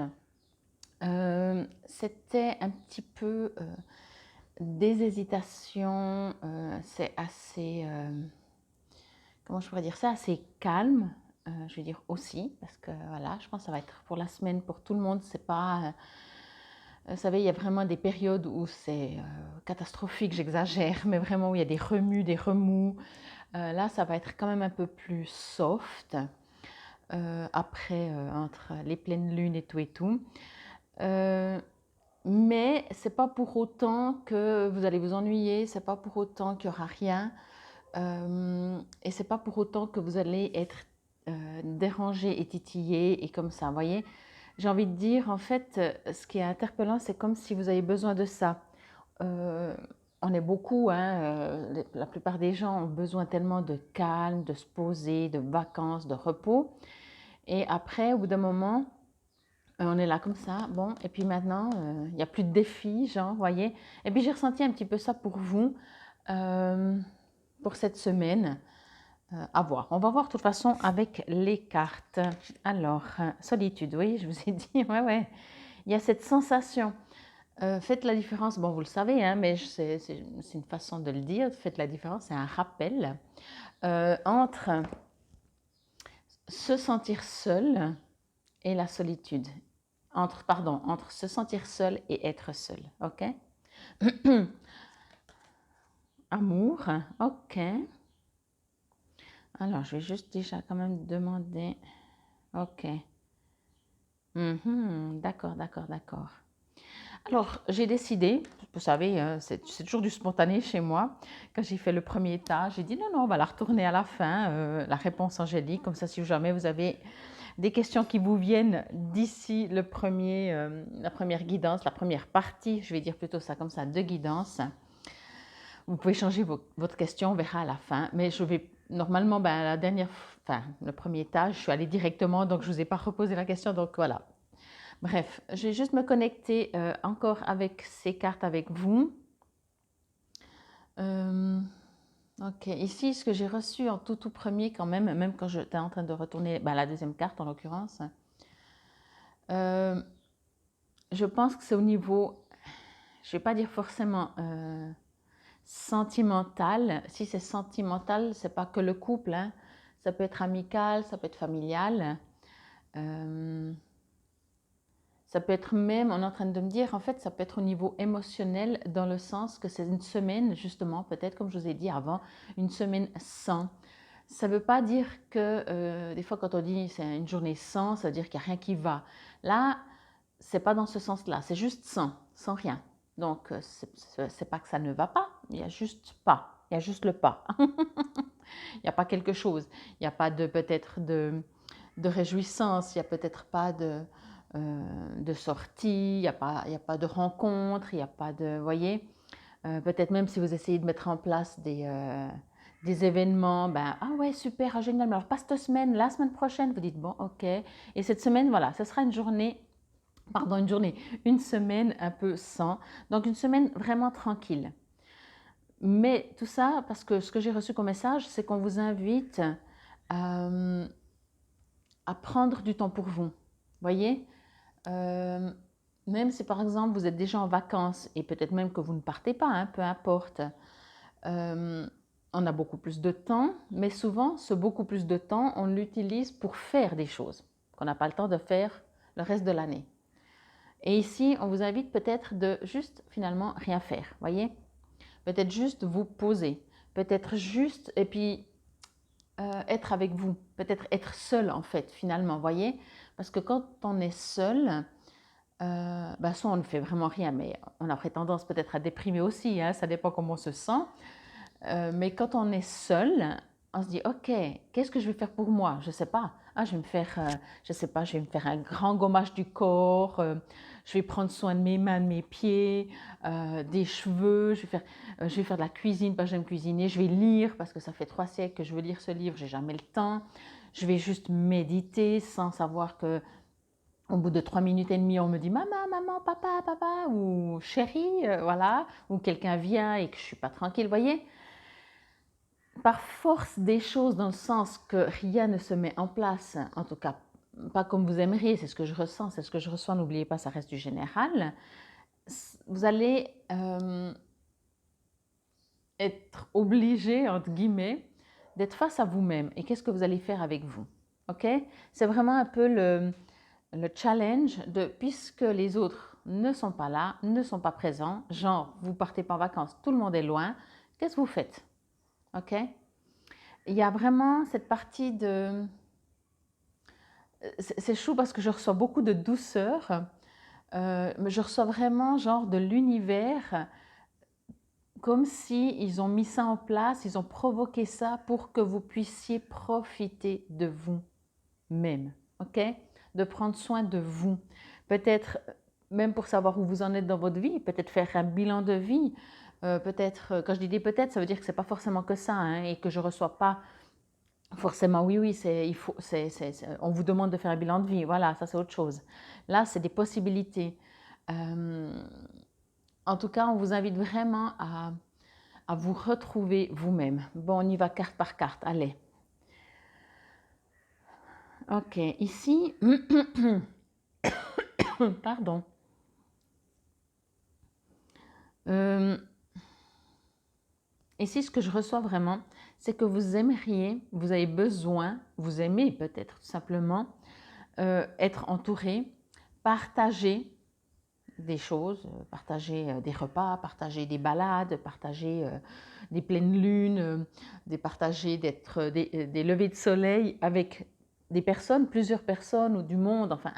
c'était un petit peu des hésitations, c'est assez, comment je pourrais dire ça, assez calme, je vais dire aussi, parce que voilà, je pense que ça va être pour la semaine, pour tout le monde, c'est pas... Vous savez, il y a vraiment des périodes où c'est catastrophique, j'exagère, mais vraiment où il y a des remus, des remous. Là, ça va être quand même un peu plus soft. Après, entre les pleines lunes et tout et tout. Mais c'est pas pour autant que vous allez vous ennuyer, c'est pas pour autant qu'il y aura rien, et c'est pas pour autant que vous allez être dérangé et titillé et comme ça. Vous voyez, j'ai envie de dire en fait, ce qui est interpellant, c'est comme si vous avez besoin de ça. Euh, on est beaucoup, hein, la plupart des gens ont besoin tellement de calme, de se poser, de vacances, de repos. Et après, au bout d'un moment, on est là comme ça, bon, et puis maintenant, il n'y a plus de défis, genre, voyez. Et puis j'ai ressenti un petit peu ça pour vous, euh, pour cette semaine. À voir. On va voir de toute façon avec les cartes. Alors, solitude, oui, je vous ai dit, ouais, ouais. Il y a cette sensation. Faites la différence, bon, vous le savez, hein, mais c'est une façon de le dire. Faites la différence, c'est un rappel entre se sentir seul et la solitude. Entre se sentir seul et être seul, ok? Amour, ok. Alors, je vais juste déjà quand même demander, ok. D'accord, d'accord, d'accord. Alors, j'ai décidé, vous savez, c'est toujours du spontané chez moi. Quand j'ai fait le premier tas, j'ai dit non, non, on va la retourner à la fin, la réponse angélique. Comme ça, si jamais vous avez des questions qui vous viennent d'ici la première guidance, la première partie, je vais dire plutôt ça comme ça, de guidance, vous pouvez changer votre question, on verra à la fin. Mais je vais, normalement, le premier tas, je suis allée directement, donc je ne vous ai pas reposé la question, donc voilà. Bref, je vais juste me connecter encore avec ces cartes avec vous. Ok, ici, ce que j'ai reçu en tout premier quand même quand j'étais en train de retourner la deuxième carte en l'occurrence, je pense que c'est au niveau, je ne vais pas dire forcément sentimental. Si c'est sentimental, c'est pas que le couple, hein. Ça peut être amical, ça peut être familial. Ça peut être même, on est en train de me dire, en fait, ça peut être au niveau émotionnel dans le sens que c'est une semaine, justement, peut-être comme je vous ai dit avant, une semaine sans. Ça ne veut pas dire que, des fois quand on dit c'est une journée sans, ça veut dire qu'il n'y a rien qui va. Là, c'est pas dans ce sens-là, c'est juste sans rien. Donc, c'est pas que ça ne va pas, il y a juste pas, il y a juste le pas. Il n'y a pas quelque chose, il n'y a pas de peut-être de réjouissance, il n'y a peut-être pas de sortie, il n'y a pas de rencontre, il n'y a pas de, voyez, peut-être même si vous essayez de mettre en place des événements, ben, ah ouais, super, ah, génial, mais alors pas cette semaine, la semaine prochaine, vous dites, bon, ok, et cette semaine, voilà, ce sera une semaine un peu sans, donc une semaine vraiment tranquille. Mais tout ça, parce que ce que j'ai reçu comme message, c'est qu'on vous invite à prendre du temps pour vous. Voyez, même si par exemple vous êtes déjà en vacances et peut-être même que vous ne partez pas, hein, peu importe, on a beaucoup plus de temps, mais souvent ce beaucoup plus de temps, on l'utilise pour faire des choses qu'on n'a pas le temps de faire le reste de l'année. Et ici, on vous invite peut-être de juste finalement rien faire, voyez? Peut-être juste vous poser, peut-être juste, et puis être avec vous, peut-être être seul en fait finalement, voyez? Parce que quand on est seul, soit on ne fait vraiment rien, mais on aurait tendance peut-être à déprimer aussi, hein, ça dépend comment on se sent. Mais quand on est seul, on se dit, ok, qu'est-ce que je vais faire pour moi? Je ne sais pas. Ah, je vais me faire, je sais pas, je vais me faire un grand gommage du corps. Je vais prendre soin de mes mains, de mes pieds, des cheveux. Je vais faire de la cuisine parce que j'aime cuisiner. Je vais lire parce que ça fait 3 siècles que je veux lire ce livre. J'ai jamais le temps. Je vais juste méditer sans savoir que au bout de 3 minutes et demie, on me dit maman, maman, papa, papa, ou chérie, voilà, ou quelqu'un vient et que je suis pas tranquille, voyez. Par force des choses, dans le sens que rien ne se met en place, en tout cas pas comme vous aimeriez, c'est ce que je ressens, c'est ce que je reçois, n'oubliez pas, ça reste du général, vous allez être obligé, entre guillemets, d'être face à vous-même. Et qu'est-ce que vous allez faire avec vous? Ok? C'est vraiment un peu le challenge de, puisque les autres ne sont pas là, ne sont pas présents, genre vous partez pas en vacances, tout le monde est loin, qu'est-ce que vous faites? Ok? Il y a vraiment cette partie de... C'est chou parce que je reçois beaucoup de douceur, mais je reçois vraiment genre de l'univers, comme si ils ont mis ça en place, ils ont provoqué ça pour que vous puissiez profiter de vous-même, ok? De prendre soin de vous. Peut-être même pour savoir où vous en êtes dans votre vie, peut-être faire un bilan de vie, peut-être, quand je dis peut-être, ça veut dire que c'est pas forcément que ça, hein, et que je reçois pas forcément, oui, on vous demande de faire un bilan de vie, voilà, ça c'est autre chose. Là, c'est des possibilités. Euh, En tout cas, on vous invite vraiment à vous retrouver vous-même. Bon, on y va carte par carte, allez. Ok, ici, pardon. Euh, Ici, ce que je reçois vraiment, c'est que vous aimeriez, vous avez besoin, vous aimez peut-être tout simplement, être entouré, partager des choses, partager des repas, partager des balades, partager des pleines lunes, partager des levées de soleil avec des personnes, plusieurs personnes ou du monde, enfin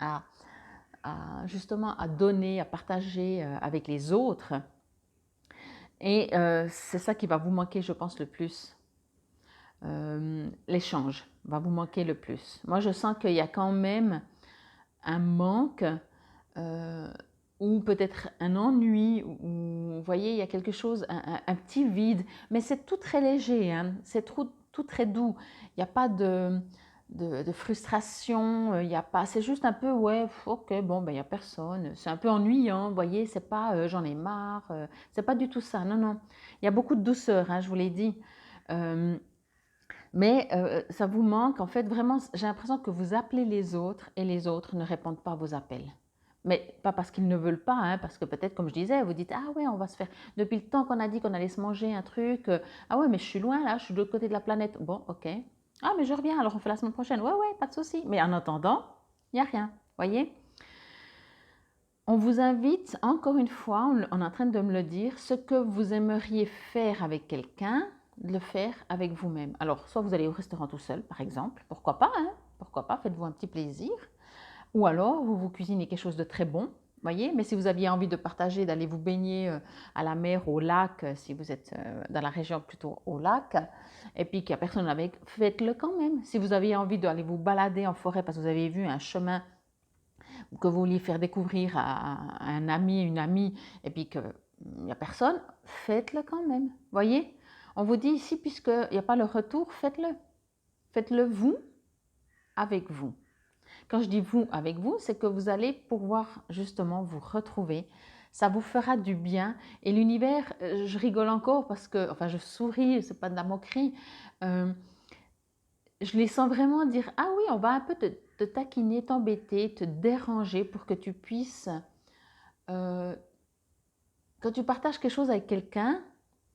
justement à donner, à partager avec les autres. Et c'est ça qui va vous manquer, je pense, le plus. L'échange va vous manquer le plus. Moi, je sens qu'il y a quand même un manque ou peut-être un ennui, ou vous voyez, il y a quelque chose, un petit vide, mais c'est tout très léger, hein, c'est tout très doux. Il n'y a pas de frustration, il y a pas, c'est juste un peu, ouais, ok, bon, ben, il n'y a personne, c'est un peu ennuyant, vous voyez, c'est pas j'en ai marre, c'est pas du tout ça, non, non. Il y a beaucoup de douceur, hein, je vous l'ai dit. Mais ça vous manque, en fait, vraiment, j'ai l'impression que vous appelez les autres et les autres ne répondent pas à vos appels. Mais pas parce qu'ils ne veulent pas, hein, parce que peut-être, comme je disais, vous dites, ah ouais, on va se faire, depuis le temps qu'on a dit qu'on allait se manger un truc, ah ouais, mais je suis loin là, je suis de l'autre côté de la planète. Bon, ok. Ah, mais je reviens, alors on fait la semaine prochaine. Ouais, ouais, pas de souci. Mais en attendant, il n'y a rien, voyez. On vous invite, encore une fois, on est en train de me le dire, ce que vous aimeriez faire avec quelqu'un, de le faire avec vous-même. Alors, soit vous allez au restaurant tout seul, par exemple, pourquoi pas, hein, pourquoi pas, faites-vous un petit plaisir. Ou alors, vous vous cuisinez quelque chose de très bon, voyez. Mais si vous aviez envie de partager, d'aller vous baigner à la mer, au lac, si vous êtes dans la région plutôt au lac, et puis qu'il n'y a personne avec, faites-le quand même. Si vous aviez envie d'aller vous balader en forêt parce que vous avez vu un chemin que vous vouliez faire découvrir à un ami, une amie, et puis qu'il n'y a personne, faites-le quand même. Voyez, on vous dit ici, puisqu'il n'y a pas le retour, faites-le. Faites-le vous, avec vous. Quand je dis vous, avec vous, c'est que vous allez pouvoir justement vous retrouver. Ça vous fera du bien. Et l'univers, je rigole encore parce que, enfin, je souris, c'est pas de la moquerie. Je les sens vraiment dire, ah oui, on va un peu te taquiner, t'embêter, te déranger pour que tu puisses, quand tu partages quelque chose avec quelqu'un,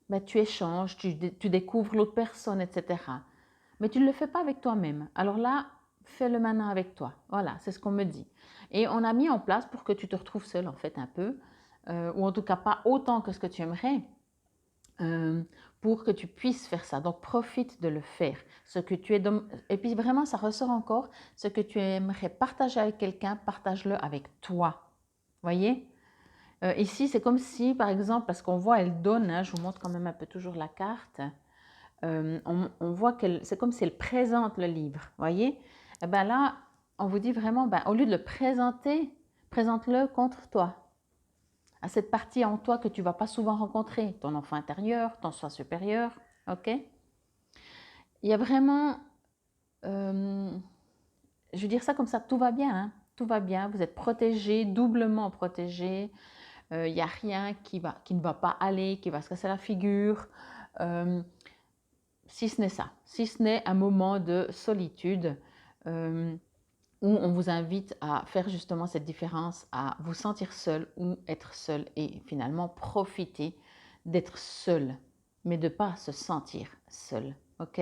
ben, tu échanges, tu découvres l'autre personne, etc. Mais tu ne le fais pas avec toi-même. Alors là, fais-le maintenant avec toi. Voilà, c'est ce qu'on me dit. Et on a mis en place pour que tu te retrouves seul, en fait, un peu, ou en tout cas pas autant que ce que tu aimerais, pour que tu puisses faire ça. Donc, profite de le faire. Ce que tu es Et puis, vraiment, ça ressort encore, ce que tu aimerais partager avec quelqu'un, partage-le avec toi. Voyez? Ici, c'est comme si, par exemple, parce qu'on voit, elle donne, hein, je vous montre quand même un peu toujours la carte, on voit qu'elle, c'est comme si elle présente le livre, voyez? Et ben là, on vous dit vraiment, ben, au lieu de le présenter, présente-le contre toi, à cette partie en toi que tu vas pas souvent rencontrer, ton enfant intérieur, ton soi supérieur, ok? Il y a vraiment, je veux dire ça comme ça, tout va bien, hein? Tout va bien, vous êtes protégé, doublement protégé, il n'y a rien qui ne va pas aller, qui va se casser la figure, si ce n'est ça, si ce n'est un moment de solitude où on vous invite à faire justement cette différence, à vous sentir seul ou être seul et finalement profiter d'être seul, mais de ne pas se sentir seul, ok?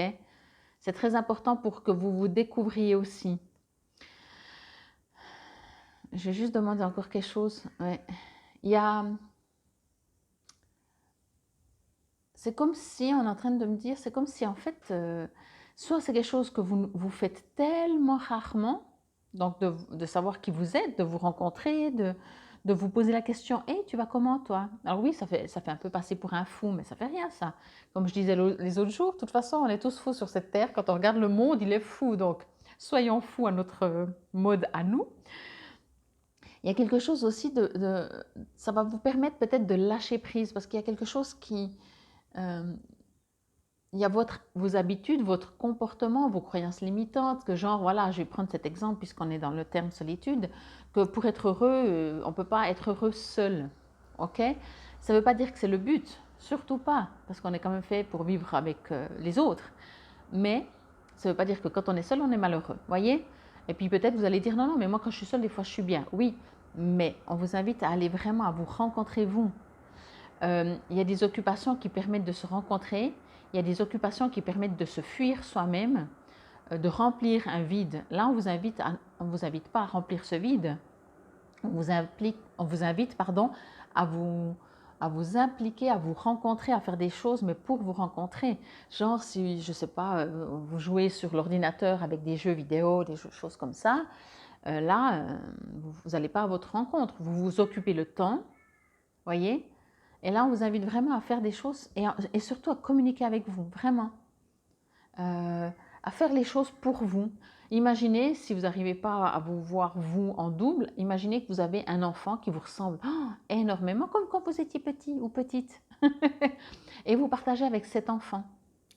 C'est très important pour que vous vous découvriez aussi. je vais juste demander encore quelque chose. Ouais. Il y a... C'est comme si, on est en train de me dire, c'est comme si en fait, soit c'est quelque chose que vous faites tellement rarement, donc de savoir qui vous êtes, de vous rencontrer, de vous poser la question, « Hey, tu vas comment toi ?» Alors oui, ça fait un peu passer pour un fou, mais ça fait rien ça. Comme je disais les autres jours, de toute façon, on est tous fous sur cette terre. Quand on regarde le monde, il est fou, donc soyons fous à notre mode à nous. Il y a quelque chose aussi ça va vous permettre peut-être de lâcher prise, parce qu'il y a quelque chose qui... il y a vos habitudes, votre comportement, vos croyances limitantes, que genre, voilà, je vais prendre cet exemple puisqu'on est dans le terme solitude, que pour être heureux, on ne peut pas être heureux seul, ok? Ça ne veut pas dire que c'est le but, surtout pas, parce qu'on est quand même fait pour vivre avec les autres, mais ça ne veut pas dire que quand on est seul, on est malheureux, voyez? Et puis peut-être vous allez dire, non, non, mais moi quand je suis seule, des fois je suis bien, oui, mais on vous invite à aller vraiment, à vous rencontrer vous. Il y a des occupations qui permettent de se rencontrer, il y a des occupations qui permettent de se fuir soi-même, de remplir un vide. Là, on ne vous invite pas à remplir ce vide, on vous invite pardon, à vous impliquer, à vous rencontrer, à faire des choses, mais pour vous rencontrer. Genre, si, je ne sais pas, vous jouez sur l'ordinateur avec des jeux vidéo, des choses comme ça, là, vous n'allez pas à votre rencontre, vous vous occupez le temps, voyez. Et là, on vous invite vraiment à faire des choses et surtout à communiquer avec vous, vraiment. À faire les choses pour vous. Imaginez, si vous n'arrivez pas à vous voir vous en double, imaginez que vous avez un enfant qui vous ressemble énormément, comme quand vous étiez petit ou petite. Et vous partagez avec cet enfant,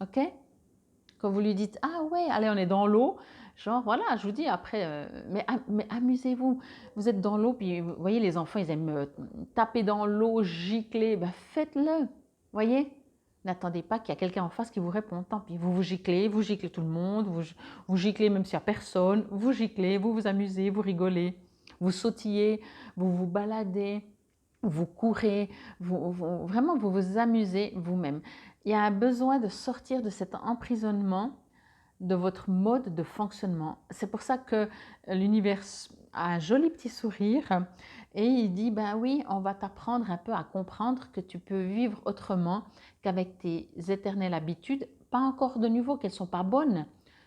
ok? Quand vous lui dites, ah ouais, allez, on est dans l'eau, genre voilà, je vous dis après, mais amusez-vous, vous êtes dans l'eau, puis vous voyez les enfants, ils aiment taper dans l'eau, gicler, ben faites-le, voyez? N'attendez pas qu'il y a quelqu'un en face qui vous réponde, tant pis, vous giclez tout le monde, vous giclez même s'il n'y a personne, vous giclez, vous vous amusez, vous rigolez, vous sautillez, vous vous baladez, vous courez, vraiment vous vous amusez vous-même. Il y a un besoin de sortir de cet emprisonnement de votre mode de fonctionnement. C'est pour ça que l'univers a un joli petit sourire et il dit, ben oui, on va t'apprendre un peu à comprendre que tu peux vivre autrement qu'avec tes éternelles habitudes, pas encore de nouveau, qu'elles ne sont pas bonnes,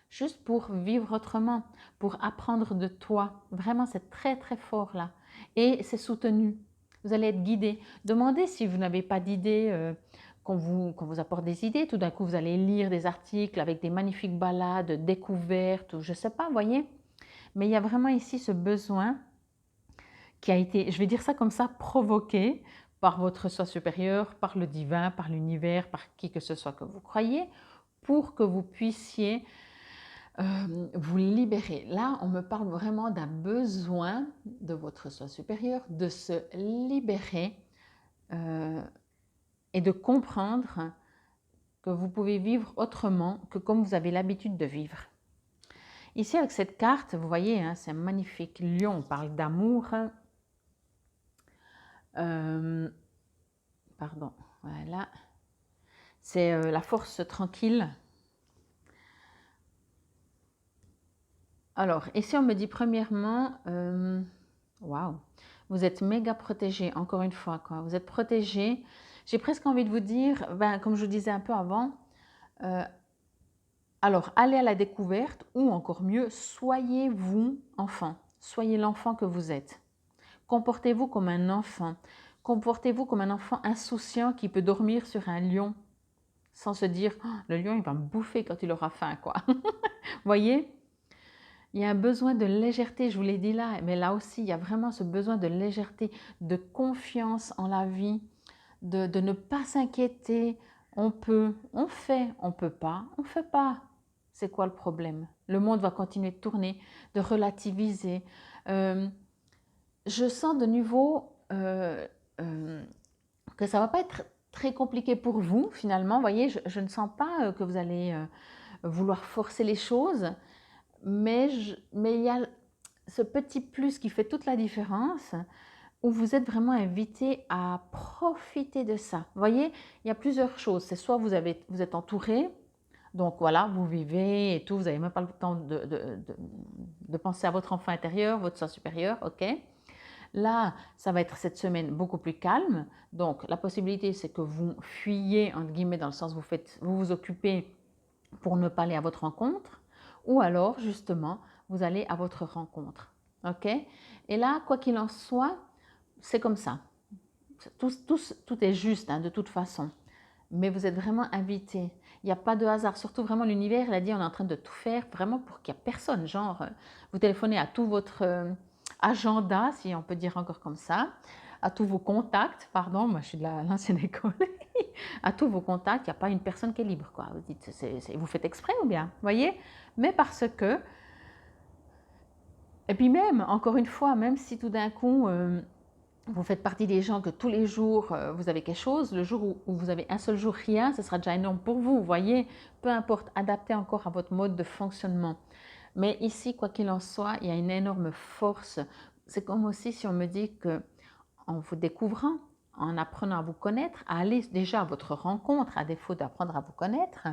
juste pour vivre autrement, pour apprendre de toi. Vraiment, c'est très très fort là. Et c'est soutenu. Vous allez être guidé. Demandez si vous n'avez pas d'idées, qu'on vous apporte des idées. Tout d'un coup, vous allez lire des articles avec des magnifiques balades, découvertes, ou je ne sais pas, voyez. Mais il y a vraiment ici ce besoin qui a été, je vais dire ça comme ça, provoqué par votre soi supérieur, par le divin, par l'univers, par qui que ce soit que vous croyez, pour que vous puissiez vous libérer. Là, on me parle vraiment d'un besoin de votre soi supérieur de se libérer et de comprendre que vous pouvez vivre autrement que comme vous avez l'habitude de vivre. Ici, avec cette carte, vous voyez, hein, c'est un magnifique lion, on parle d'amour. Pardon, voilà. C'est la force tranquille. Alors, ici, on me dit premièrement, waouh, vous êtes méga protégé, encore une fois, quoi. Vous êtes protégé. J'ai presque envie de vous dire, ben, comme je vous disais un peu avant, alors allez à la découverte ou encore mieux, soyez vous enfant. Soyez l'enfant que vous êtes. Comportez-vous comme un enfant. Comportez-vous comme un enfant insouciant qui peut dormir sur un lion sans se dire oh, le lion il va me bouffer quand il aura faim, quoi. Voyez? Il y a un besoin de légèreté, je vous l'ai dit là, mais là aussi, il y a vraiment ce besoin de légèreté, de confiance en la vie, de ne pas s'inquiéter. On peut, on fait, on ne peut pas, on ne fait pas. C'est quoi le problème? Le monde va continuer de tourner, de relativiser. Je sens de nouveau que ça ne va pas être très compliqué pour vous, finalement. Vous voyez, je ne sens pas que vous allez vouloir forcer les choses, mais il y a ce petit plus qui fait toute la différence, où vous êtes vraiment invité à profiter de ça. Vous voyez, il y a plusieurs choses. C'est soit vous êtes entouré, donc voilà, vous vivez et tout, vous n'avez même pas le temps de penser à votre enfant intérieur, votre soi supérieur, ok? Là, ça va être cette semaine beaucoup plus calme. Donc, la possibilité, c'est que vous fuyiez, entre guillemets, dans le sens où vous vous occupez pour ne pas aller à votre rencontre. Ou alors, justement, vous allez à votre rencontre. OK? Et là, quoi qu'il en soit, c'est comme ça. Tout est juste, hein, de toute façon. Mais vous êtes vraiment invité. Il n'y a pas de hasard. Surtout, vraiment, l'univers, il a dit, on est en train de tout faire vraiment pour qu'il n'y ait personne. Genre, vous téléphonez à tout votre agenda, si on peut dire encore comme ça, à tous vos contacts, pardon, moi je suis de l'ancienne école, à tous vos contacts, il n'y a pas une personne qui est libre, quoi. Vous dites, vous faites exprès ou bien, voyez? Mais parce que, et puis même, encore une fois, même si tout d'un coup, vous faites partie des gens que tous les jours, vous avez quelque chose, le jour où vous avez un seul jour rien, ce sera déjà énorme pour vous, vous voyez? Peu importe, adaptez encore à votre mode de fonctionnement. Mais ici, quoi qu'il en soit, il y a une énorme force. C'est comme aussi si on me dit que en vous découvrant, en apprenant à vous connaître, à aller déjà à votre rencontre, à défaut d'apprendre à vous connaître,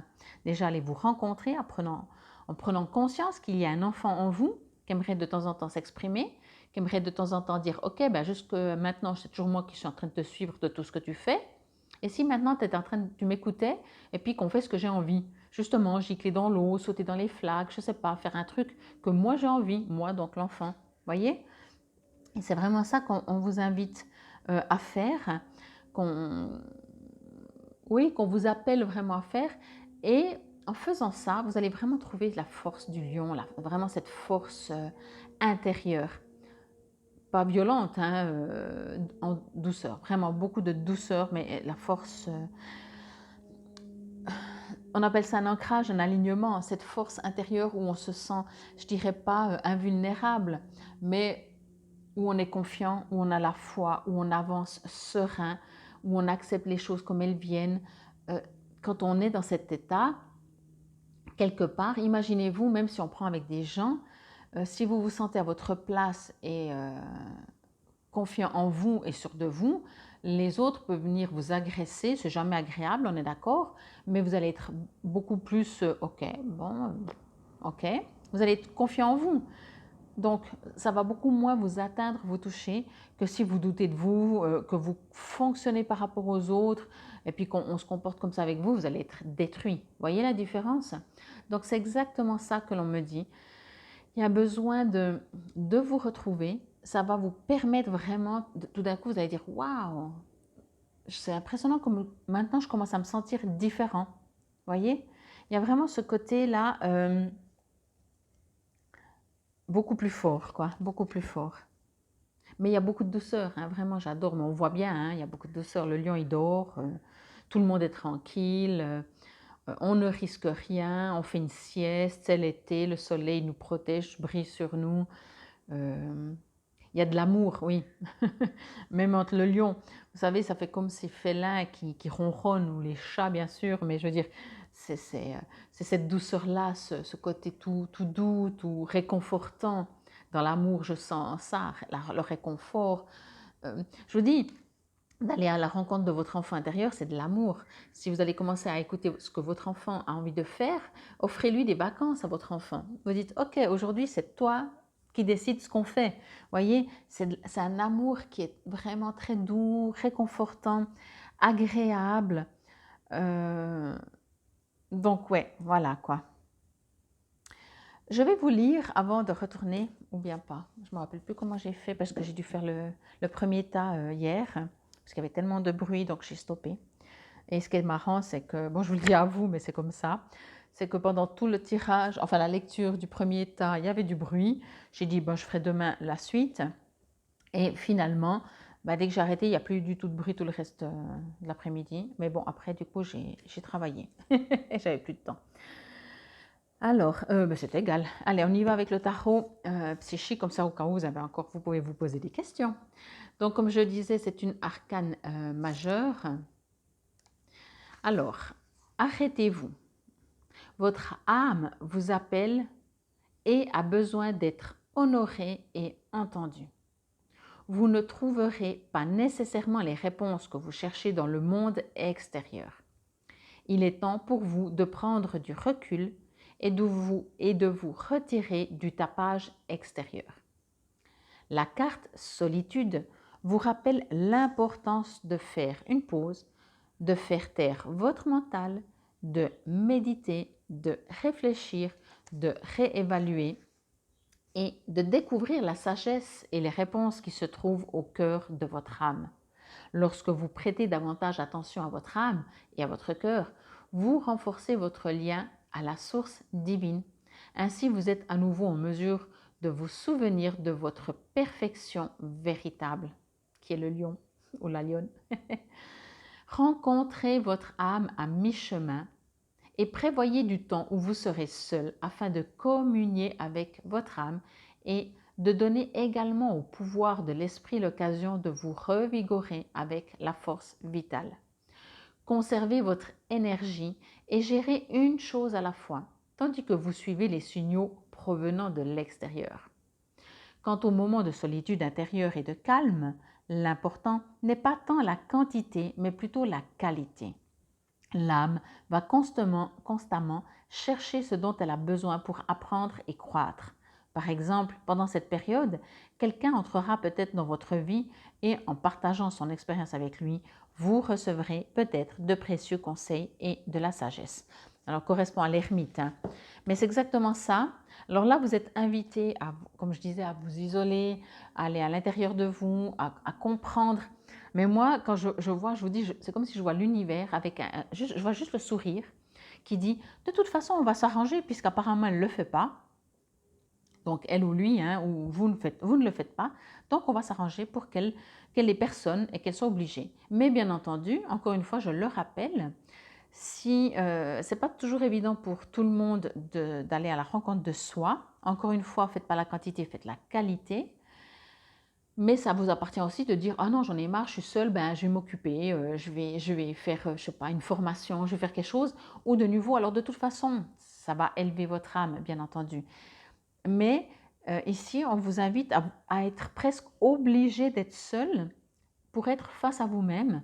déjà aller vous rencontrer en prenant conscience qu'il y a un enfant en vous qui aimerait de temps en temps s'exprimer, qui aimerait de temps en temps dire « Ok, ben jusque maintenant, c'est toujours moi qui suis en train de te suivre de tout ce que tu fais. Et si maintenant tu m'écoutais et puis qu'on fait ce que j'ai envie, justement, gicler dans l'eau, sauter dans les flaques, je ne sais pas, faire un truc que moi j'ai envie, moi donc l'enfant, voyez? Et c'est vraiment ça qu'on vous invite à faire, oui, qu'on vous appelle vraiment à faire. Et en faisant ça, vous allez vraiment trouver la force du lion, vraiment cette force intérieure. Pas violente, hein, en douceur, vraiment beaucoup de douceur, mais la force, on appelle ça un ancrage, un alignement, cette force intérieure où on se sent, je dirais pas invulnérable, mais où on est confiant, où on a la foi, où on avance serein, où on accepte les choses comme elles viennent. Quand on est dans cet état, quelque part, imaginez-vous, même si on prend avec des gens, si vous vous sentez à votre place et confiant en vous et sûr de vous, les autres peuvent venir vous agresser, c'est jamais agréable, on est d'accord, mais vous allez être beaucoup plus ok, bon, ok, vous allez être confiant en vous. Donc, ça va beaucoup moins vous atteindre, vous toucher, que si vous doutez de vous, que vous fonctionnez par rapport aux autres, et puis qu'on se comporte comme ça avec vous, vous allez être détruit. Voyez la différence? Donc, c'est exactement ça que l'on me dit. Il y a besoin de vous retrouver. Ça va vous permettre vraiment, tout d'un coup, vous allez dire, waouh, c'est impressionnant comme maintenant je commence à me sentir différent. Voyez? Il y a vraiment ce côté-là beaucoup plus fort, quoi, beaucoup plus fort. Mais il y a beaucoup de douceur, hein, vraiment, j'adore. Mais on voit bien, hein, il y a beaucoup de douceur. Le lion, il dort, tout le monde est tranquille, on ne risque rien, on fait une sieste, c'est l'été, le soleil nous protège, brille sur nous. Euh, il y a de l'amour, oui. Même entre le lion, vous savez, ça fait comme ces félins qui ronronnent, ou les chats, bien sûr, mais je veux dire, c'est cette douceur-là, ce côté tout doux, tout réconfortant. Dans l'amour, je sens ça, le réconfort. Je vous dis, d'aller à la rencontre de votre enfant intérieur, c'est de l'amour. Si vous allez commencer à écouter ce que votre enfant a envie de faire, offrez-lui des vacances à votre enfant. Vous dites, OK, aujourd'hui, c'est toi qui décides ce qu'on fait. Vous voyez, c'est un amour qui est vraiment très doux, réconfortant, agréable. Donc, ouais, voilà quoi. Je vais vous lire avant de retourner, ou bien pas. Je ne me rappelle plus comment j'ai fait parce que j'ai dû faire le premier tas hier, parce qu'il y avait tellement de bruit, donc j'ai stoppé. Et ce qui est marrant, c'est que, bon, je vous le dis à vous, mais c'est comme ça, c'est que pendant tout le tirage, enfin la lecture du premier tas, il y avait du bruit. J'ai dit, bon, je ferai demain la suite. Et finalement, bah, dès que j'ai arrêté, il n'y a plus du tout de bruit tout le reste de l'après-midi. Mais bon, après, du coup, j'ai travaillé et j'avais plus de temps. Alors, bah, c'est égal. Allez, on y va avec le tarot psychique, comme ça, au cas où vous pouvez vous poser des questions. Donc, comme je disais, c'est une arcane majeure. Alors, arrêtez-vous. Votre âme vous appelle et a besoin d'être honorée et entendue. Vous ne trouverez pas nécessairement les réponses que vous cherchez dans le monde extérieur. Il est temps pour vous de prendre du recul et de vous retirer du tapage extérieur. La carte solitude vous rappelle l'importance de faire une pause, de faire taire votre mental, de méditer, de réfléchir, de réévaluer et de découvrir la sagesse et les réponses qui se trouvent au cœur de votre âme. Lorsque vous prêtez davantage attention à votre âme et à votre cœur, vous renforcez votre lien à la source divine. Ainsi, vous êtes à nouveau en mesure de vous souvenir de votre perfection véritable, qui est le lion ou la lionne. Rencontrez votre âme à mi-chemin et prévoyez du temps où vous serez seul afin de communier avec votre âme et de donner également au pouvoir de l'esprit l'occasion de vous revigorer avec la force vitale. Conservez votre énergie et gérez une chose à la fois, tandis que vous suivez les signaux provenant de l'extérieur. Quant au moment de solitude intérieure et de calme, l'important n'est pas tant la quantité, mais plutôt la qualité. L'âme va constamment chercher ce dont elle a besoin pour apprendre et croître. Par exemple, pendant cette période, quelqu'un entrera peut-être dans votre vie et en partageant son expérience avec lui, vous recevrez peut-être de précieux conseils et de la sagesse. Alors, correspond à l'ermite, hein. Mais c'est exactement ça. Alors là, vous êtes invité, comme je disais, à vous isoler, à aller à l'intérieur de vous, à comprendre. Mais moi, quand je vois, je vous dis, c'est comme si je vois l'univers avec je vois juste le sourire qui dit, de toute façon, on va s'arranger puisqu'apparemment, elle ne le fait pas. Donc, elle ou lui, hein, ou vous ne le faites pas. Donc, on va s'arranger pour qu'elle ait personne et qu'elle soit obligée. Mais bien entendu, encore une fois, je le rappelle, si ce n'est pas toujours évident pour tout le monde d'aller à la rencontre de soi, encore une fois, faites pas la quantité, faites la qualité. Mais ça vous appartient aussi de dire « Ah non, j'en ai marre, je suis seule, ben, je vais m'occuper, je vais faire, je sais pas, une formation, je vais faire quelque chose. » Ou de nouveau, alors de toute façon, ça va élever votre âme, bien entendu. Mais ici, on vous invite à être presque obligé d'être seul pour être face à vous-même.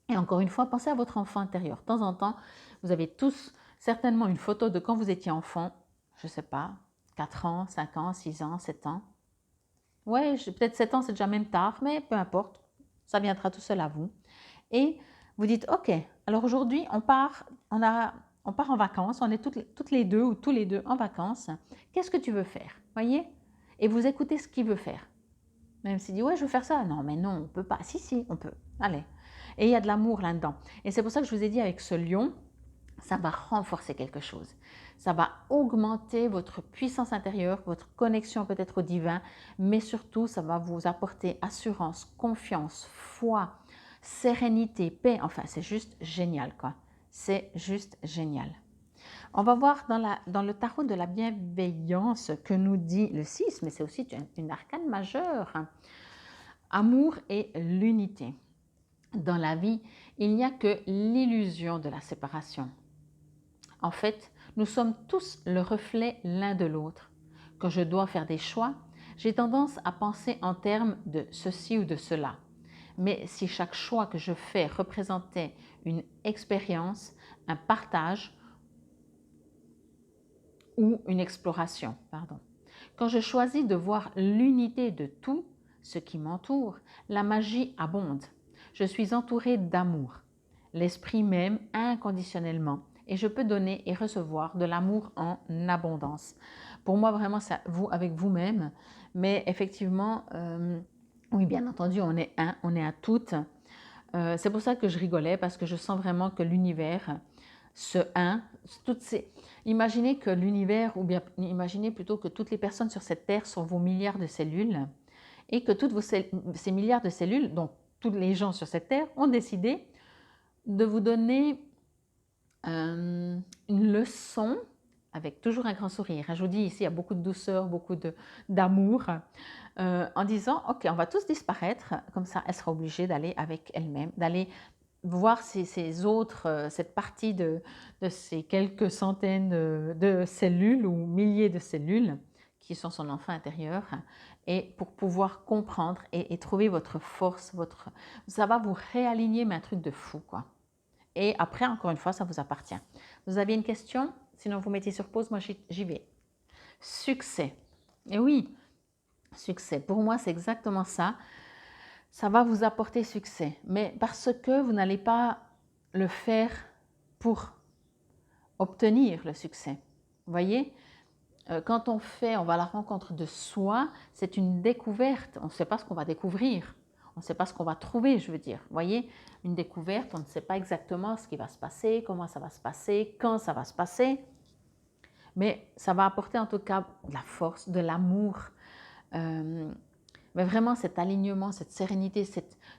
Et encore une fois, pensez à votre enfant intérieur. De temps en temps, vous avez tous certainement une photo de quand vous étiez enfant, je ne sais pas, 4 ans, 5 ans, 6 ans, 7 ans. Ouais, peut-être 7 ans, c'est déjà même tard, mais peu importe, ça viendra tout seul à vous. Et vous dites, ok, alors aujourd'hui, on part en vacances, on est toutes les deux ou tous les deux en vacances. Qu'est-ce que tu veux faire? Voyez? Et vous écoutez ce qu'il veut faire. Même s'il dit, ouais, je veux faire ça. Non, mais non, on ne peut pas. Si, on peut. Allez. Et il y a de l'amour là-dedans. Et c'est pour ça que je vous ai dit avec ce lion, ça va renforcer quelque chose. Ça va augmenter votre puissance intérieure, votre connexion peut-être au divin, mais surtout, ça va vous apporter assurance, confiance, foi, sérénité, paix. Enfin, c'est juste génial, quoi. C'est juste génial. On va voir dans le tarot de la bienveillance que nous dit le 6, mais c'est aussi une arcane majeure. Amour et l'unité. Dans la vie, il n'y a que l'illusion de la séparation. En fait, nous sommes tous le reflet l'un de l'autre. Quand je dois faire des choix, j'ai tendance à penser en termes de ceci ou de cela. Mais si chaque choix que je fais représentait une expérience, un partage ou une exploration, Quand je choisis de voir l'unité de tout ce qui m'entoure, la magie abonde. Je suis entourée d'amour. L'esprit m'aime inconditionnellement et je peux donner et recevoir de l'amour en abondance. Pour moi, vraiment, c'est vous avec vous-même. Mais effectivement, oui, bien entendu, on est un, on est à toutes. C'est pour ça que je rigolais, parce que je sens vraiment que l'univers, ce un, imaginez que l'univers, ou bien imaginez plutôt que toutes les personnes sur cette terre sont vos milliards de cellules, et que toutes ces milliards de cellules, donc tous les gens sur cette terre, ont décidé de vous donner une leçon avec toujours un grand sourire. Je vous dis ici, il y a beaucoup de douceur, beaucoup d'amour, en disant, ok, on va tous disparaître, comme ça elle sera obligée d'aller avec elle-même, d'aller voir cette partie de ces quelques centaines de cellules ou milliers de cellules qui sont son enfant intérieur, et pour pouvoir comprendre et trouver votre force, ça va vous réaligner, mais un truc de fou, quoi. Et après, encore une fois, ça vous appartient. Vous avez une question? Sinon, vous mettez sur pause, moi j'y vais. Succès. Et oui, Succès. Pour moi, c'est exactement ça. Ça va vous apporter succès. Mais parce que vous n'allez pas le faire pour obtenir le succès. Vous voyez, quand on va à la rencontre de soi, c'est une découverte. On ne sait pas ce qu'on va découvrir. On ne sait pas ce qu'on va trouver, je veux dire. Vous voyez, une découverte, on ne sait pas exactement ce qui va se passer, comment ça va se passer, quand ça va se passer. Mais ça va apporter en tout cas de la force, de l'amour. Mais vraiment cet alignement, cette sérénité,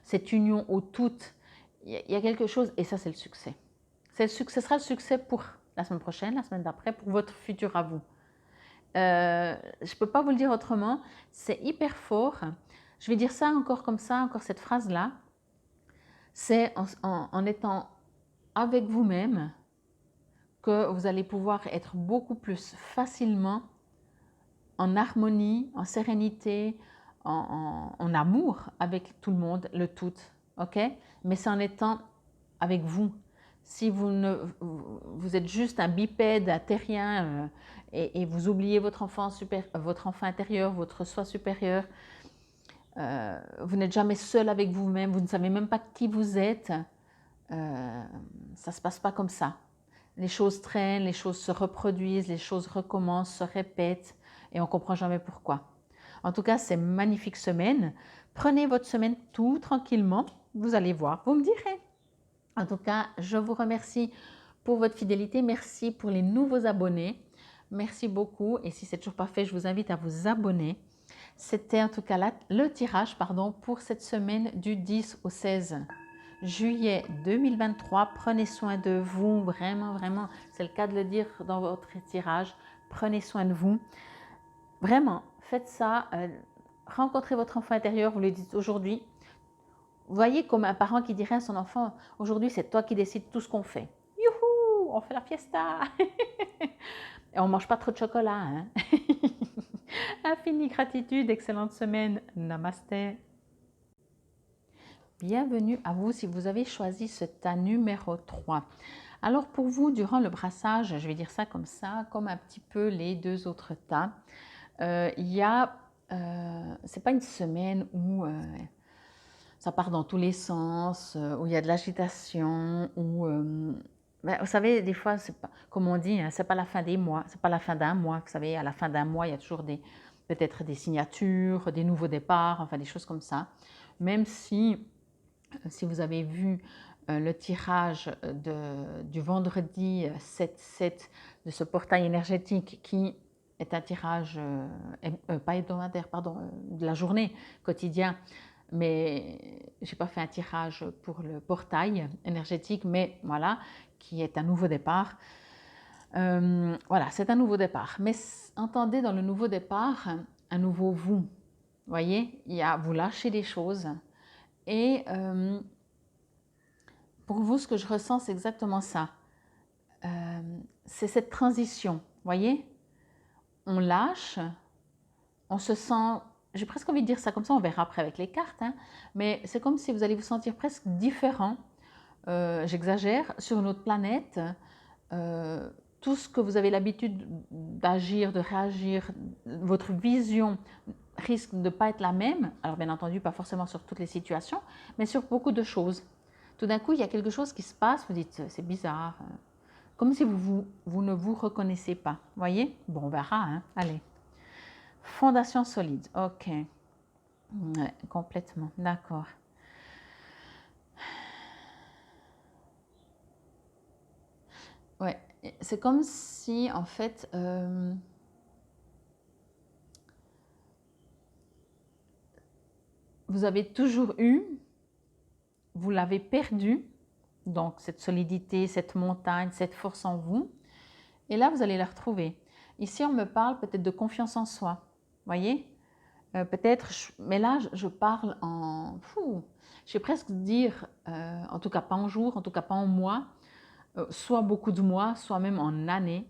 cette union au tout. Il y a quelque chose, et ça c'est le succès. Ce sera le succès pour la semaine prochaine, la semaine d'après, pour votre futur à vous. Je ne peux pas vous le dire autrement, c'est hyper fort. Je vais dire ça encore comme ça, encore cette phrase-là. C'est en étant avec vous-même que vous allez pouvoir être beaucoup plus facilement en harmonie, en sérénité, en amour avec tout le monde, le tout. Ok? Mais c'est en étant avec vous. Si vous êtes juste un bipède, un terrien, et vous oubliez votre enfant intérieur, votre soi supérieur, vous n'êtes jamais seul avec vous-même, vous ne savez même pas qui vous êtes, ça ne se passe pas comme ça. Les choses traînent, les choses se reproduisent, les choses recommencent, se répètent, et on ne comprend jamais pourquoi. En tout cas, c'est une magnifique semaine. Prenez votre semaine tout tranquillement, vous allez voir, vous me direz. En tout cas, je vous remercie pour votre fidélité. Merci pour les nouveaux abonnés. Merci beaucoup. Et si ce n'est toujours pas fait, je vous invite à vous abonner. C'était en tout cas le tirage pour cette semaine du 10 au 16 juillet 2023. Prenez soin de vous, vraiment, vraiment. C'est le cas de le dire dans votre tirage. Prenez soin de vous. Vraiment, faites ça. Rencontrez votre enfant intérieur, vous lui dites aujourd'hui. Vous voyez comme un parent qui dirait à son enfant, aujourd'hui c'est toi qui décides tout ce qu'on fait. Youhou, on fait la fiesta. Et on ne mange pas trop de chocolat. Hein. Infinie gratitude, excellente semaine. Namasté. Bienvenue à vous si vous avez choisi ce tas numéro 3. Alors pour vous, durant le brassage, je vais dire ça, comme un petit peu les deux autres tas, il y a, c'est pas une semaine où ça part dans tous les sens, où il y a de l'agitation, où vous savez, des fois, pas, comme on dit, hein, c'est pas la fin des mois, c'est pas la fin d'un mois. Vous savez, à la fin d'un mois, il y a toujours peut-être des signatures, des nouveaux départs, enfin des choses comme ça. Même si vous avez vu le tirage du vendredi 7-7 de ce portail énergétique qui est un tirage, pas hebdomadaire, pardon, de la journée, quotidien, mais je n'ai pas fait un tirage pour le portail énergétique, mais voilà, qui est un nouveau départ. Voilà, c'est un nouveau départ. Mais entendez dans le nouveau départ un nouveau vous. Voyez, vous lâchez des choses. Et pour vous, ce que je ressens, c'est exactement ça. C'est cette transition. Voyez, on lâche, on se sent... J'ai presque envie de dire ça comme ça, on verra après avec les cartes, hein, mais c'est comme si vous allez vous sentir presque différent, j'exagère, sur une autre planète. Tout ce que vous avez l'habitude d'agir, de réagir, votre vision risque de ne pas être la même. Alors bien entendu, pas forcément sur toutes les situations, mais sur beaucoup de choses. Tout d'un coup, il y a quelque chose qui se passe, vous dites, c'est bizarre, comme si vous ne vous reconnaissez pas. Vous voyez? Bon, on verra, hein. Allez. Fondation solide, ok. Ouais, complètement, d'accord. Ouais, c'est comme si, en fait, vous avez toujours eu, vous l'avez perdu, donc cette solidité, cette montagne, cette force en vous, et là, vous allez la retrouver. Ici, on me parle peut-être de confiance en soi, voyez? Peut-être, mais là, je parle en... je vais presque dire, en tout cas pas en jours, en tout cas pas en mois, soit beaucoup de mois, soit même en années.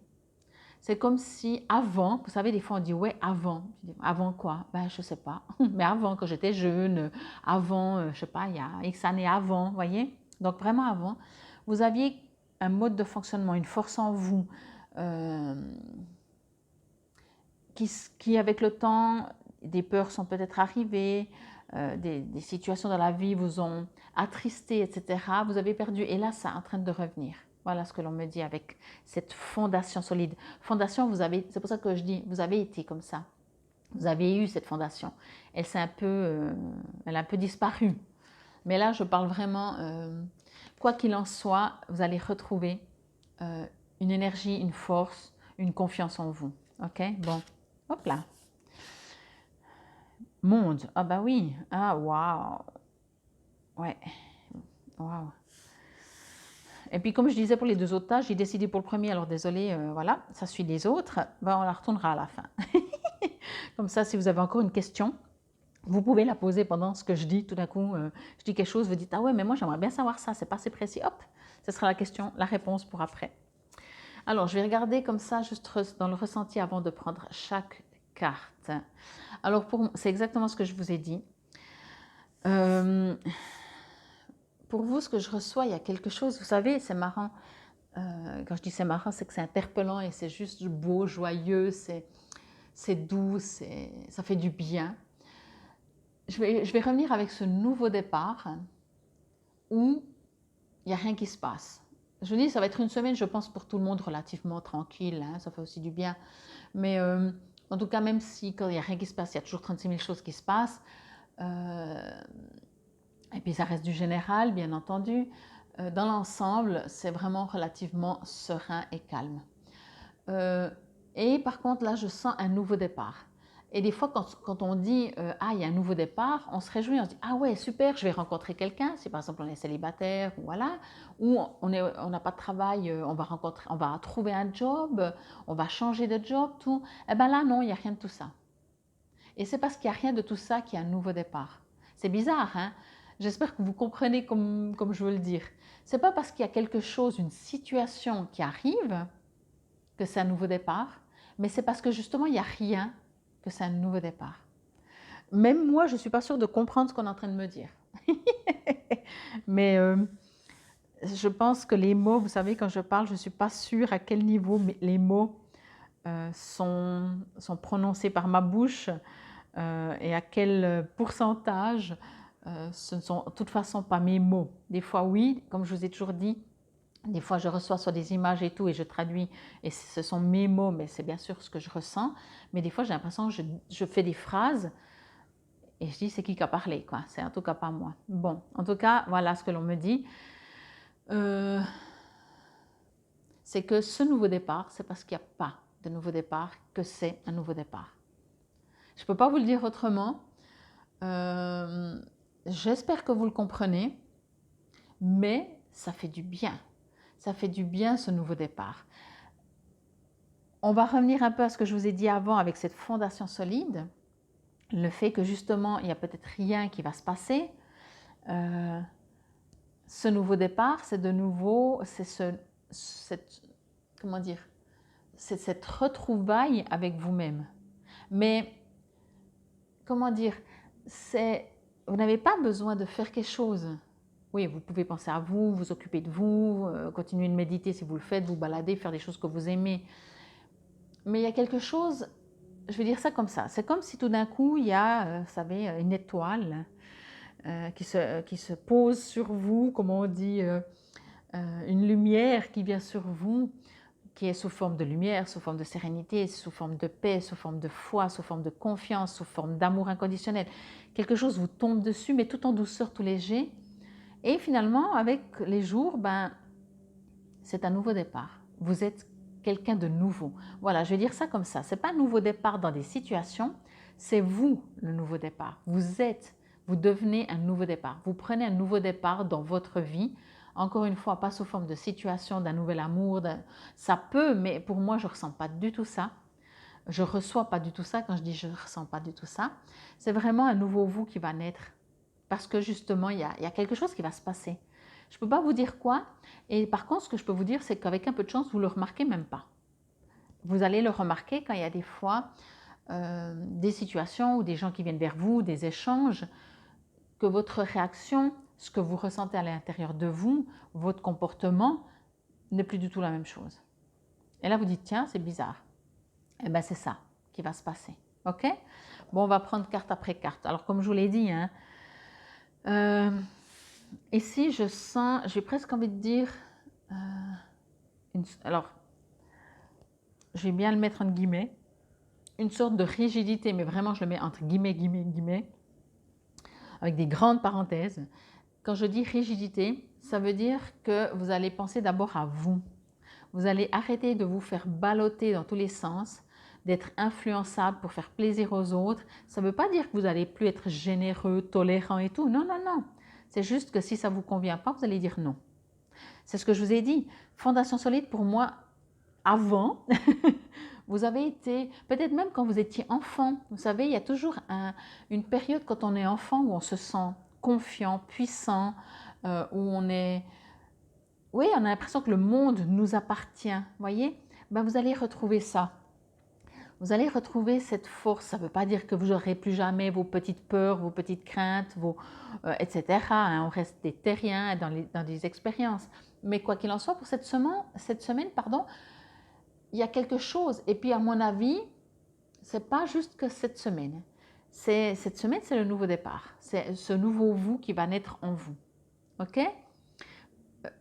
C'est comme si avant, vous savez, des fois on dit ouais, avant. Avant quoi? Ben, je sais pas. Mais avant, quand j'étais jeune, avant, je sais pas, il y a X années avant, voyez? Donc vraiment avant, vous aviez un mode de fonctionnement, une force en vous qui avec le temps des peurs sont peut-être arrivées, des situations dans la vie vous ont attristé, etc. Vous avez perdu et là, c'est en train de revenir. Voilà ce que l'on me dit avec cette fondation solide. Fondation, c'est pour ça que je dis, vous avez été comme ça. Vous avez eu cette fondation. Elle a un peu disparu. Mais là, je parle vraiment, quoi qu'il en soit, vous allez retrouver une énergie, une force, une confiance en vous. Ok? Bon, hop là. Monde. Ah bah oui. Ah, waouh. Ouais. Waouh. Et puis, comme je disais pour les deux autres tâches, j'ai décidé pour le premier, alors désolé, voilà, ça suit les autres. Ben, on la retournera à la fin. Comme ça, si vous avez encore une question, vous pouvez la poser pendant ce que je dis. Tout d'un coup, je dis quelque chose, vous dites, ah ouais, mais moi, j'aimerais bien savoir ça, c'est pas assez précis. Hop, ce sera la question, la réponse pour après. Alors, je vais regarder comme ça, juste dans le ressenti avant de prendre chaque carte. Alors, c'est exactement ce que je vous ai dit. Pour vous, ce que je reçois, il y a quelque chose, vous savez, c'est marrant. Quand je dis c'est marrant, c'est que c'est interpellant et c'est juste beau, joyeux, c'est doux, ça fait du bien. Je vais revenir avec ce nouveau départ où il n'y a rien qui se passe. Je vous dis, ça va être une semaine, je pense, pour tout le monde relativement tranquille, hein, ça fait aussi du bien. Mais en tout cas, même si quand il n'y a rien qui se passe, il y a toujours 36 000 choses qui se passent. Et puis ça reste du général, bien entendu. Dans l'ensemble, c'est vraiment relativement serein et calme. Et par contre, là, je sens un nouveau départ. Et des fois, quand on dit ah, il y a un nouveau départ, on se réjouit, on se dit ah ouais, super, je vais rencontrer quelqu'un. Si par exemple on est célibataire, ou voilà, ou on n'a pas de travail, on va trouver un job, on va changer de job, tout. Eh bien là, non, il n'y a rien de tout ça. Et c'est parce qu'il n'y a rien de tout ça qu'il y a un nouveau départ. C'est bizarre, hein? J'espère que vous comprenez comme je veux le dire. C'est pas parce qu'il y a quelque chose, une situation qui arrive, que c'est un nouveau départ, mais c'est parce que justement, il n'y a rien que c'est un nouveau départ. Même moi, je ne suis pas sûre de comprendre ce qu'on est en train de me dire. Mais je pense que les mots, vous savez, quand je parle, je ne suis pas sûre à quel niveau les mots sont prononcés par ma bouche et à quel pourcentage ce ne sont de toute façon pas mes mots. Des fois, oui, comme je vous ai toujours dit, des fois, je reçois sur des images et tout, et je traduis, et ce sont mes mots, mais c'est bien sûr ce que je ressens. Mais des fois, j'ai l'impression que je fais des phrases, et je dis, c'est qui a parlé, quoi. C'est en tout cas pas moi. Bon, en tout cas, voilà ce que l'on me dit. C'est que ce nouveau départ, c'est parce qu'il n'y a pas de nouveau départ que c'est un nouveau départ. Je ne peux pas vous le dire autrement. J'espère que vous le comprenez, mais ça fait du bien. Ça fait du bien ce nouveau départ. On va revenir un peu à ce que je vous ai dit avant avec cette fondation solide, le fait que justement il n'y a peut-être rien qui va se passer. Ce nouveau départ, c'est de nouveau, comment dire, c'est cette retrouvaille avec vous-même. Mais comment dire, vous n'avez pas besoin de faire quelque chose. Oui, vous pouvez penser à vous, vous occuper de vous, continuer de méditer si vous le faites, vous balader, faire des choses que vous aimez. Mais il y a quelque chose, je vais dire ça comme ça, c'est comme si tout d'un coup, il y a, vous savez, une étoile qui se pose sur vous, comme on dit, une lumière qui vient sur vous, qui est sous forme de lumière, sous forme de sérénité, sous forme de paix, sous forme de foi, sous forme de confiance, sous forme d'amour inconditionnel. Quelque chose vous tombe dessus, mais tout en douceur, tout léger. Et finalement, avec les jours, c'est un nouveau départ. Vous êtes quelqu'un de nouveau. Voilà, je vais dire ça comme ça. Ce n'est pas un nouveau départ dans des situations, c'est vous le nouveau départ. Vous devenez un nouveau départ. Vous prenez un nouveau départ dans votre vie. Encore une fois, pas sous forme de situation, d'un nouvel amour. Ça peut, mais pour moi, je ne ressens pas du tout ça. Je ne reçois pas du tout ça. Quand je dis je ne ressens pas du tout ça, c'est vraiment un nouveau vous qui va naître. Parce que justement, il y a quelque chose qui va se passer. Je ne peux pas vous dire quoi. Et par contre, ce que je peux vous dire, c'est qu'avec un peu de chance, vous ne le remarquez même pas. Vous allez le remarquer quand il y a des fois des situations ou des gens qui viennent vers vous, des échanges, que votre réaction, ce que vous ressentez à l'intérieur de vous, votre comportement, n'est plus du tout la même chose. Et là, vous dites, tiens, c'est bizarre. Eh bien, c'est ça qui va se passer. OK? Bon, on va prendre carte après carte. Alors, comme je vous l'ai dit, hein, ici, je sens, j'ai presque envie de dire, alors, je vais bien le mettre entre guillemets, une sorte de rigidité, mais vraiment, je le mets entre guillemets, guillemets, avec des grandes parenthèses. Quand je dis rigidité, ça veut dire que vous allez penser d'abord à vous. Vous allez arrêter de vous faire balloter dans tous les sens, d'être influençable pour faire plaisir aux autres. Ça ne veut pas dire que vous n'allez plus être généreux, tolérant et tout. Non, non, non. C'est juste que si ça ne vous convient pas, vous allez dire non. C'est ce que je vous ai dit. Fondation solide, pour moi, avant, vous avez été, peut-être même quand vous étiez enfant, vous savez, il y a toujours une période quand on est enfant où on se sent confiant, puissant, où on est... Oui, on a l'impression que le monde nous appartient, voyez? Ben, vous allez retrouver ça. Vous allez retrouver cette force. Ça ne veut pas dire que vous n'aurez plus jamais vos petites peurs, vos petites craintes, etc. Hein, on reste des terriens dans des expériences. Mais quoi qu'il en soit, pour cette semaine, il y a quelque chose. Et puis, à mon avis, ce n'est pas juste que cette semaine. Cette semaine, c'est le nouveau départ. C'est ce nouveau vous qui va naître en vous. OK?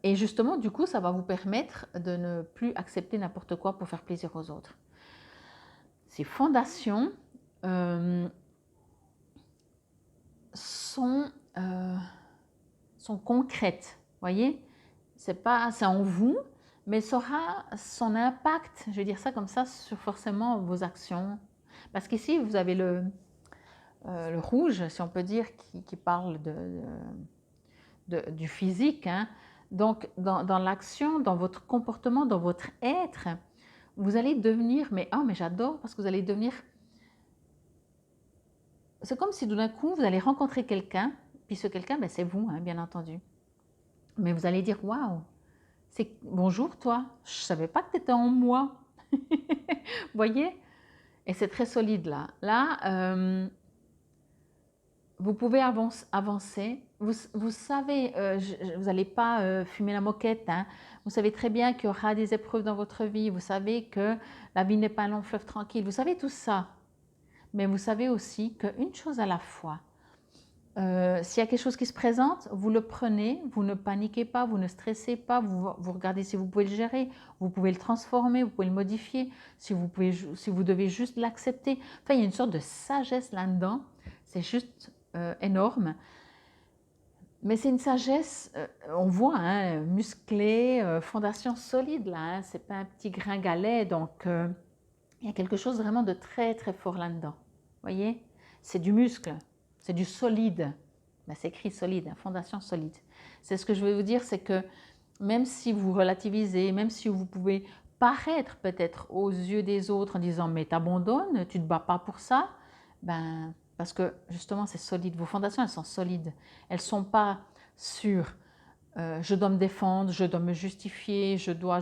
Et justement, du coup, ça va vous permettre de ne plus accepter n'importe quoi pour faire plaisir aux autres. Ces fondations sont concrètes, voyez? C'est en vous, mais ça aura son impact, je vais dire ça comme ça, sur forcément vos actions. Parce qu'ici, vous avez le rouge, si on peut dire, qui parle du physique, hein. Donc, dans l'action, dans votre comportement, dans votre être, vous allez devenir, mais j'adore, parce que vous allez devenir, c'est comme si d'un coup, vous allez rencontrer quelqu'un, puis ce quelqu'un, c'est vous, hein, bien entendu. Mais vous allez dire, waouh, bonjour toi, je ne savais pas que tu étais en moi. Voyez? Et c'est très solide là. Là, vous pouvez avancer. Vous savez, vous n'allez pas fumer la moquette. Hein. Vous savez très bien qu'il y aura des épreuves dans votre vie. Vous savez que la vie n'est pas un long fleuve tranquille. Vous savez tout ça. Mais vous savez aussi qu'une chose à la fois. S'il y a quelque chose qui se présente, vous le prenez, vous ne paniquez pas, vous ne stressez pas, vous regardez si vous pouvez le gérer, vous pouvez le transformer, vous pouvez le modifier, si vous devez juste l'accepter. Enfin, il y a une sorte de sagesse là-dedans. C'est juste énorme. Mais c'est une sagesse, on voit, hein, musclée, fondation solide là, hein, c'est pas un petit gringalet, donc il y a quelque chose vraiment de très très fort là-dedans. Voyez, c'est du muscle, c'est du solide. Ben, c'est écrit solide, hein, fondation solide. C'est ce que je veux vous dire, c'est que même si vous relativisez, même si vous pouvez paraître peut-être aux yeux des autres en disant mais t'abandonnes, tu te bats pas pour ça, ben parce que justement c'est solide. Vos fondations elles sont solides, elles sont pas sur je dois me défendre, je dois me justifier, je dois,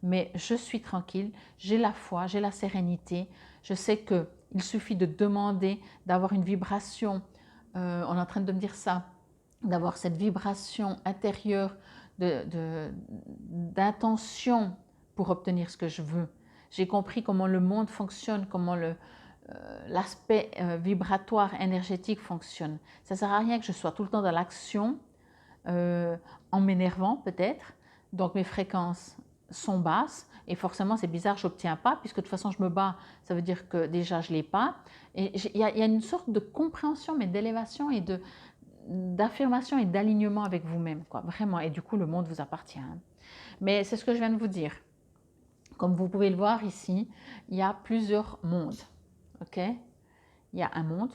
mais je suis tranquille, j'ai la foi, j'ai la sérénité, je sais qu'il suffit de demander, d'avoir une vibration, on est en train de me dire ça, d'avoir cette vibration intérieure d'intention pour obtenir ce que je veux. J'ai compris comment le monde fonctionne, comment l'aspect vibratoire, énergétique fonctionne. Ça ne sert à rien que je sois tout le temps dans l'action, en m'énervant peut-être, donc mes fréquences sont basses et forcément c'est bizarre, je n'obtiens pas puisque de toute façon je me bats, ça veut dire que déjà je ne l'ai pas. Et il y a une sorte de compréhension mais d'élévation et d'affirmation et d'alignement avec vous-même, quoi, vraiment, et du coup le monde vous appartient. Hein. Mais c'est ce que je viens de vous dire. Comme vous pouvez le voir ici, il y a plusieurs mondes, ok? Il y a un monde,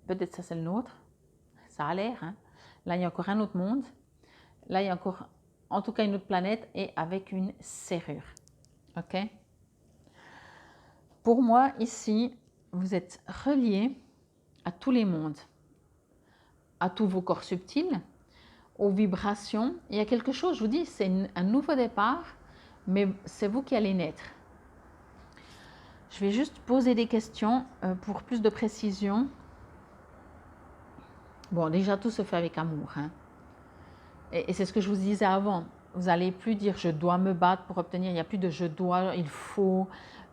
peut-être ça c'est le nôtre, ça a l'air, hein? Là, il y a encore un autre monde. Là, il y a encore, en tout cas, une autre planète et avec une serrure. OK? Pour moi, ici, vous êtes reliés à tous les mondes, à tous vos corps subtils, aux vibrations. Il y a quelque chose, je vous dis, c'est un nouveau départ, mais c'est vous qui allez naître. Je vais juste poser des questions pour plus de précision. Bon, déjà, tout se fait avec amour, hein. Et c'est ce que je vous disais avant. Vous n'allez plus dire je dois me battre pour obtenir. Il n'y a plus de je dois, il faut.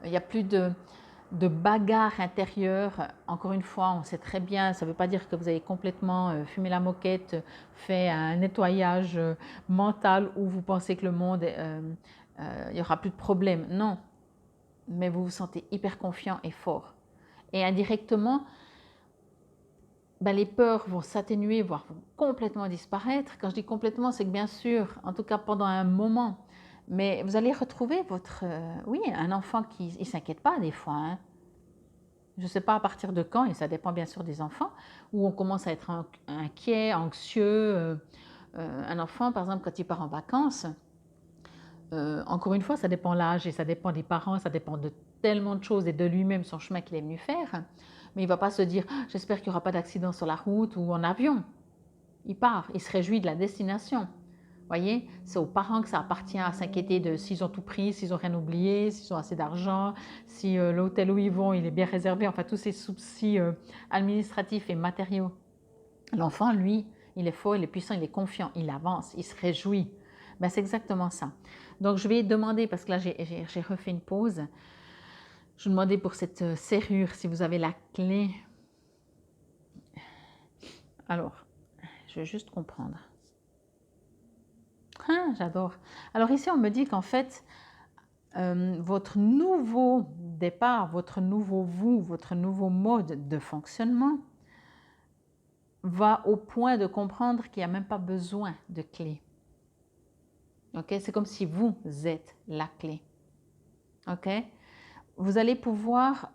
Il n'y a plus de. de bagarre intérieure. Encore une fois, on sait très bien, ça ne veut pas dire que vous avez complètement fumé la moquette, fait un nettoyage mental où vous pensez que le monde, il n'y aura plus de problème. Non, mais vous vous sentez hyper confiant et fort. Et indirectement, ben, les peurs vont s'atténuer, voire vont complètement disparaître. Quand je dis complètement, c'est que bien sûr, en tout cas pendant un moment, mais vous allez retrouver votre... oui, un enfant qui ne s'inquiète pas des fois. Hein. Je ne sais pas à partir de quand, et ça dépend bien sûr des enfants, où on commence à être inquiet, anxieux. Un enfant, par exemple, quand il part en vacances, encore une fois, ça dépend de l'âge et ça dépend des parents, ça dépend de tellement de choses et de lui-même, son chemin qu'il est venu faire. Mais il ne va pas se dire « j'espère qu'il n'y aura pas d'accident sur la route ou en avion ». Il part, il se réjouit de la destination. Vous voyez, c'est aux parents que ça appartient à s'inquiéter de s'ils ont tout pris, s'ils n'ont rien oublié, s'ils ont assez d'argent, si l'hôtel où ils vont, il est bien réservé, enfin tous ces soucis administratifs et matériaux. L'enfant, lui, il est fort, il est puissant, il est confiant, il avance, il se réjouit. Ben, c'est exactement ça. Donc je vais demander, parce que là j'ai refait une pause, je vais demander pour cette serrure si vous avez la clé. Alors, je vais juste comprendre. Ah, j'adore. Alors ici, on me dit qu'en fait, votre nouveau départ, votre nouveau vous, votre nouveau mode de fonctionnement va au point de comprendre qu'il n'y a même pas besoin de clé. Okay? C'est comme si vous êtes la clé. Okay? Vous allez pouvoir,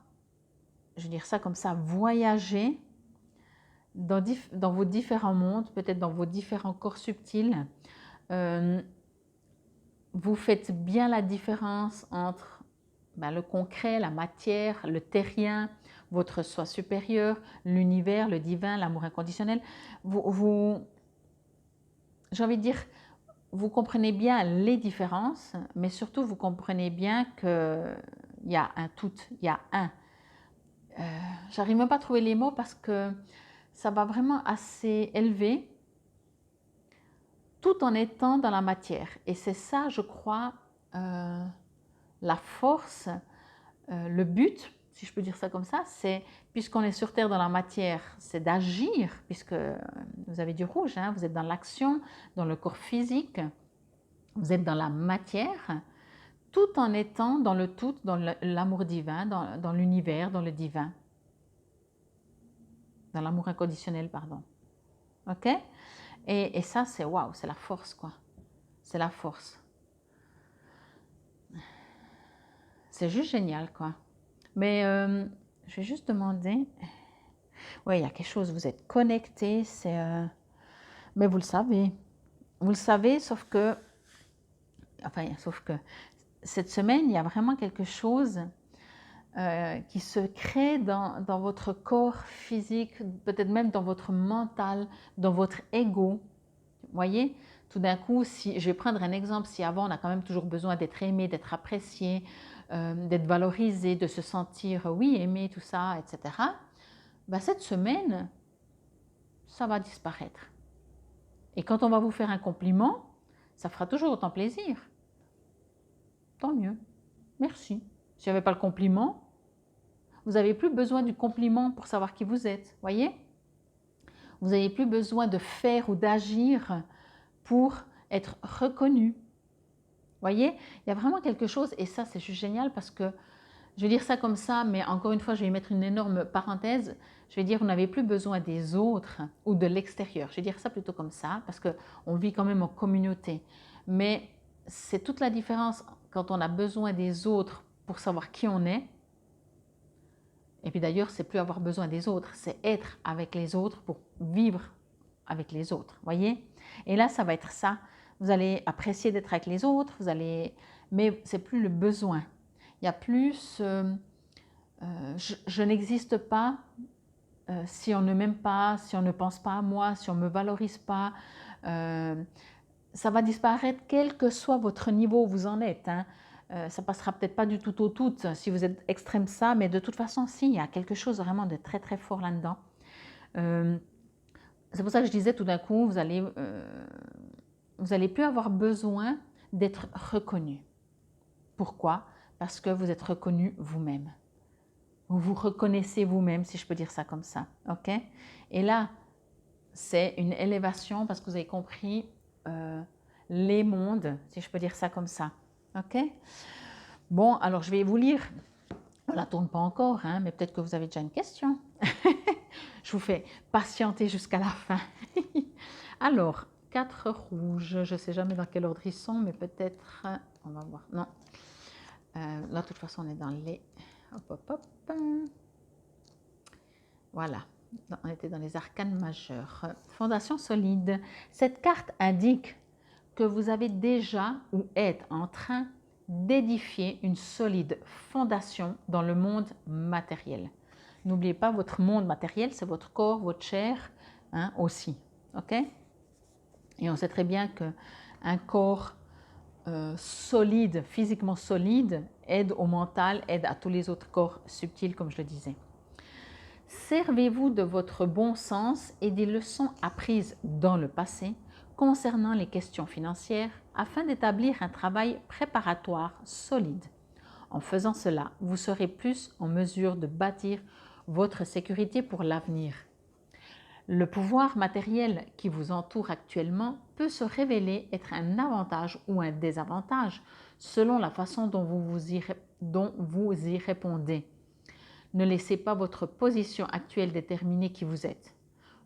je vais dire ça comme ça, voyager dans vos différents mondes, peut-être dans vos différents corps subtils. Vous faites bien la différence entre le concret, la matière, le terrien, votre soi supérieur, l'univers, le divin, l'amour inconditionnel. J'ai envie de dire, vous comprenez bien les différences, mais surtout vous comprenez bien qu'il y a un tout, il y a un. J'arrive même pas à trouver les mots parce que ça va vraiment assez élevé, tout en étant dans la matière. Et c'est ça, je crois, la force, le but, si je peux dire ça comme ça, c'est, puisqu'on est sur Terre dans la matière, c'est d'agir, puisque vous avez du rouge, hein, vous êtes dans l'action, dans le corps physique, vous êtes dans la matière, tout en étant dans le tout, dans l'amour divin, dans l'univers, dans le divin, dans l'amour inconditionnel, pardon. Ok? Et ça, c'est waouh, c'est la force, quoi. C'est la force. C'est juste génial, quoi. Mais je vais juste demander. Oui, il y a quelque chose, vous êtes connecté, mais vous le savez. Vous le savez, sauf que cette semaine, il y a vraiment quelque chose qui se crée dans votre corps physique, peut-être même dans votre mental, dans votre ego. Vous voyez, tout d'un coup, si je vais prendre un exemple, si avant on a quand même toujours besoin d'être aimé, d'être apprécié, d'être valorisé, de se sentir, oui, aimé, tout ça, etc. Ben, cette semaine, ça va disparaître. Et quand on va vous faire un compliment, ça fera toujours autant plaisir. Tant mieux. Merci. Si n'y avait pas le compliment, vous n'avez plus besoin du compliment pour savoir qui vous êtes. Voyez? Vous n'avez plus besoin de faire ou d'agir pour être reconnu. Voyez? Il y a vraiment quelque chose, et ça c'est juste génial parce que, je vais dire ça comme ça, mais encore une fois je vais y mettre une énorme parenthèse, je vais dire vous n'avez plus besoin des autres ou de l'extérieur. Je vais dire ça plutôt comme ça parce qu'on vit quand même en communauté. Mais c'est toute la différence quand on a besoin des autres pour savoir qui on est. Et puis d'ailleurs, c'est plus avoir besoin des autres, c'est être avec les autres pour vivre avec les autres, voyez? Et là, ça va être ça. Vous allez apprécier d'être avec les autres, mais c'est plus le besoin. Il y a plus, je n'existe pas si on ne m'aime pas, si on ne pense pas à moi, si on ne me valorise pas. Ça va disparaître quel que soit votre niveau où vous en êtes. Hein. Ça passera peut-être pas du tout au tout si vous êtes extrême ça, mais de toute façon, si, il y a quelque chose vraiment de très très fort là-dedans. C'est pour ça que je disais tout d'un coup, vous allez plus avoir besoin d'être reconnu. Pourquoi? Parce que vous êtes reconnu vous-même. Vous vous reconnaissez vous-même, si je peux dire ça comme ça. Ok? Et là, c'est une élévation parce que vous avez compris les mondes, si je peux dire ça comme ça. Ok? Bon, alors je vais vous lire. On ne la tourne pas encore, hein, mais peut-être que vous avez déjà une question. Je vous fais patienter jusqu'à la fin. Alors, 4 rouges. Je ne sais jamais dans quel ordre ils sont, mais peut-être... on va voir. Non. Là, de toute façon, on est dans les... Hop, hop, hop. Voilà. On était dans les arcanes majeures. Fondation solide. Cette carte indique que vous avez déjà ou êtes en train d'édifier une solide fondation dans le monde matériel. N'oubliez pas, votre monde matériel, c'est votre corps, votre chair, hein, aussi. Ok? Et on sait très bien qu'un corps solide, physiquement solide, aide au mental, aide à tous les autres corps subtils, comme je le disais. Servez-vous de votre bon sens et des leçons apprises dans le passé concernant les questions financières afin d'établir un travail préparatoire solide. En faisant cela, vous serez plus en mesure de bâtir votre sécurité pour l'avenir. Le pouvoir matériel qui vous entoure actuellement peut se révéler être un avantage ou un désavantage selon la façon dont vous y répondez. Ne laissez pas votre position actuelle déterminer qui vous êtes.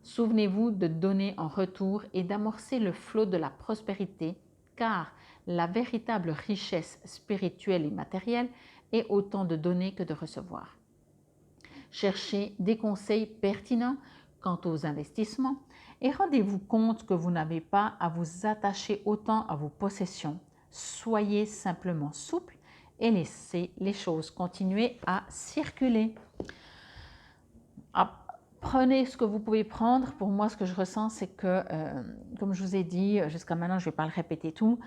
Souvenez-vous de donner en retour et d'amorcer le flot de la prospérité, car la véritable richesse spirituelle et matérielle est autant de donner que de recevoir. Cherchez des conseils pertinents quant aux investissements et rendez-vous compte que vous n'avez pas à vous attacher autant à vos possessions. Soyez simplement souple et laissez les choses continuer à circuler. Prenez ce que vous pouvez prendre. Pour moi, ce que je ressens, c'est que, comme je vous ai dit, jusqu'à maintenant, je ne vais pas le répéter tout,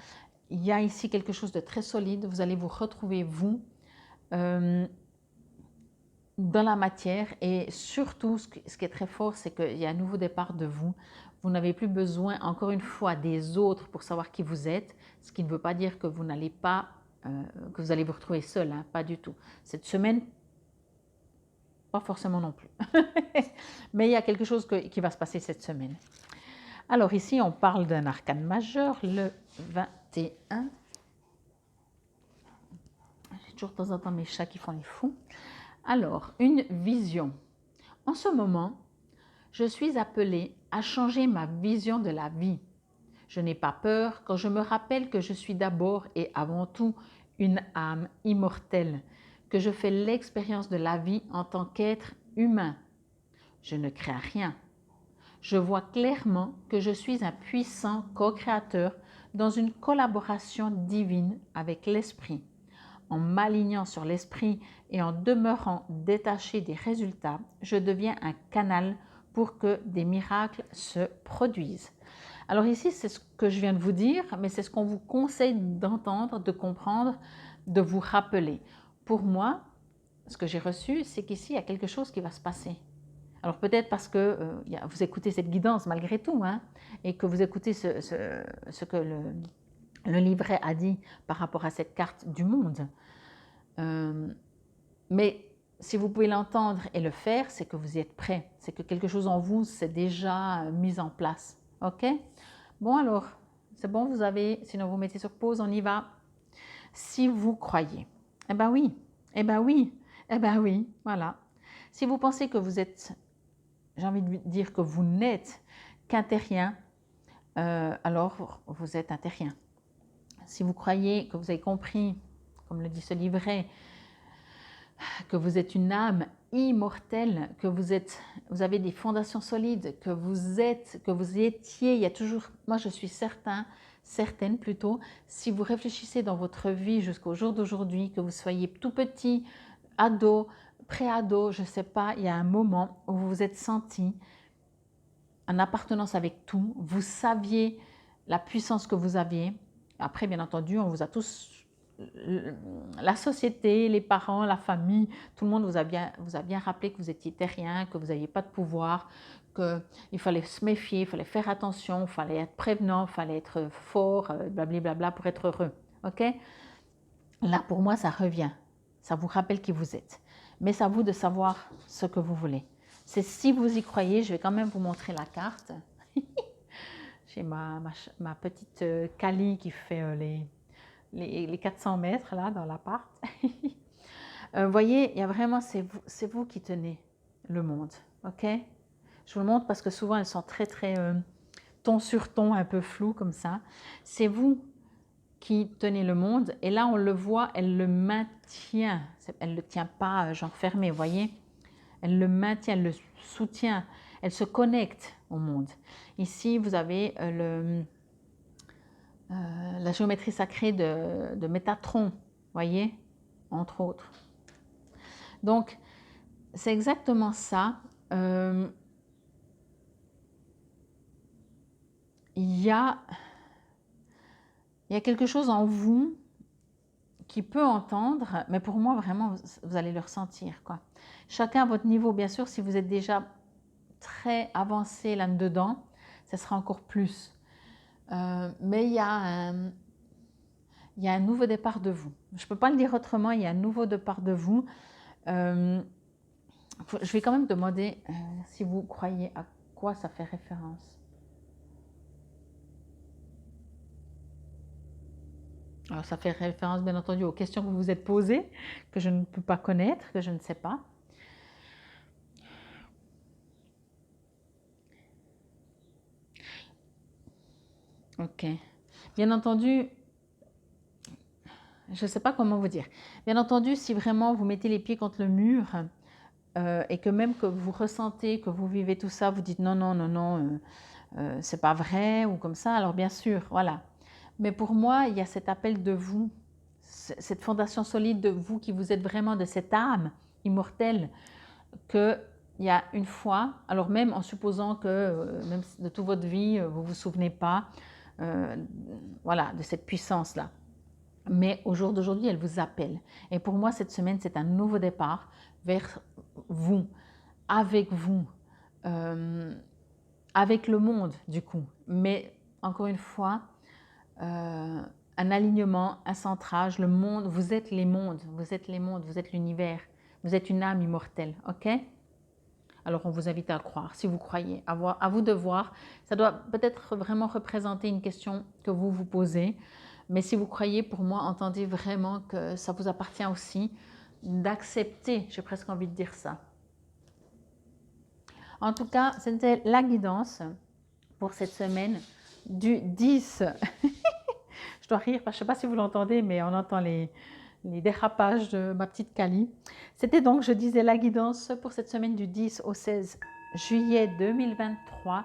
il y a ici quelque chose de très solide. Vous allez vous retrouver, vous, dans la matière. Et surtout, ce qui est très fort, c'est qu'il y a un nouveau départ de vous. Vous n'avez plus besoin, encore une fois, des autres pour savoir qui vous êtes, ce qui ne veut pas dire que vous n'allez pas, que vous allez vous retrouver seul, hein, pas du tout. Cette semaine, pas forcément non plus. Mais il y a quelque chose qui va se passer cette semaine. Alors ici, on parle d'un arcane majeur, le 21. J'ai toujours de temps en temps mes chats qui font les fous. Alors, une vision. En ce moment, je suis appelée à changer ma vision de la vie. Je n'ai pas peur quand je me rappelle que je suis d'abord et avant tout une âme immortelle, que je fais l'expérience de la vie en tant qu'être humain. Je ne crée rien. Je vois clairement que je suis un puissant co-créateur dans une collaboration divine avec l'esprit. En m'alignant sur l'esprit et en demeurant détaché des résultats, je deviens un canal pour que des miracles se produisent. Alors ici, c'est ce que je viens de vous dire, mais c'est ce qu'on vous conseille d'entendre, de comprendre, de vous rappeler. Pour moi, ce que j'ai reçu, c'est qu'ici, il y a quelque chose qui va se passer. Alors peut-être parce que vous écoutez cette guidance malgré tout, hein, et que vous écoutez ce que le livret a dit par rapport à cette carte du monde. Mais si vous pouvez l'entendre et le faire, c'est que vous y êtes prêt. C'est que quelque chose en vous s'est déjà mis en place. Ok? Bon alors, c'est bon, vous avez, sinon vous mettez sur pause, on y va. Si vous croyez, eh ben oui, eh ben oui, eh ben oui, voilà. Si vous pensez que vous êtes, j'ai envie de dire que vous n'êtes qu'un terrien, alors vous êtes un terrien. Si vous croyez que vous avez compris, comme le dit ce livret, que vous êtes une âme immortelle, que vous avez des fondations solides, que vous étiez, il y a toujours, moi je suis certaine plutôt, si vous réfléchissez dans votre vie jusqu'au jour d'aujourd'hui, que vous soyez tout petit, ado, pré-ado, je ne sais pas, il y a un moment où vous vous êtes senti en appartenance avec tout, vous saviez la puissance que vous aviez. Après, bien entendu, on vous a tous, la société, les parents, la famille, tout le monde vous a bien rappelé que vous étiez terrien, que vous n'aviez pas de pouvoir, qu'il fallait se méfier, il fallait faire attention, il fallait être prévenant, il fallait être fort, blablabla pour être heureux. Ok? Là, pour moi, ça revient. Ça vous rappelle qui vous êtes. Mais c'est à vous de savoir ce que vous voulez. C'est si vous y croyez, je vais quand même vous montrer la carte. J'ai ma petite Kali qui fait les 400 mètres là dans l'appart. Vous voyez, il y a vraiment, c'est vous qui tenez le monde, ok? Je vous le montre parce que souvent elles sont très ton sur ton, un peu flou comme ça. C'est vous qui tenez le monde et là on le voit, elle le maintient. Elle ne le tient pas genre fermé, vous voyez? Elle le maintient, elle le soutient, elle se connecte au monde. Ici vous avez la géométrie sacrée de Métatron, voyez, entre autres. Donc, c'est exactement ça. Il y a quelque chose en vous qui peut entendre, mais pour moi, vraiment, vous allez le ressentir, quoi. Chacun à votre niveau, bien sûr, si vous êtes déjà très avancé là-dedans, ça sera encore plus. Mais il y a un nouveau départ de vous. Je ne peux pas le dire autrement, il y a un nouveau départ de vous. Je vais quand même demander si vous croyez à quoi ça fait référence. Alors ça fait référence bien entendu aux questions que vous vous êtes posées, que je ne peux pas connaître, que je ne sais pas. Ok. Bien entendu, je ne sais pas comment vous dire. Bien entendu, si vraiment vous mettez les pieds contre le mur et que même que vous ressentez, que vous vivez tout ça, vous dites non, non, non, non, c'est pas vrai ou comme ça, alors bien sûr, voilà. Mais pour moi, il y a cet appel de vous, cette fondation solide de vous qui vous êtes vraiment de cette âme immortelle qu'il y a une fois, alors même en supposant que même de toute votre vie, vous ne vous souvenez pas voilà, de cette puissance-là. Mais au jour d'aujourd'hui, elle vous appelle. Et pour moi, cette semaine, c'est un nouveau départ vers vous, avec le monde du coup. Mais encore une fois, un alignement, un centrage, le monde, vous êtes les mondes, vous êtes l'univers, vous êtes une âme immortelle, ok? Alors on vous invite à le croire, si vous croyez, à vous de voir. Ça doit peut-être vraiment représenter une question que vous vous posez, mais si vous croyez, pour moi, entendez vraiment que ça vous appartient aussi d'accepter, j'ai presque envie de dire ça. En tout cas, c'était la guidance pour cette semaine du 10. Je dois rire, parce que je ne sais pas si vous l'entendez, mais on entend les dérapages de ma petite Kali. C'était donc, je disais, la guidance pour cette semaine du 10 au 16 juillet 2023.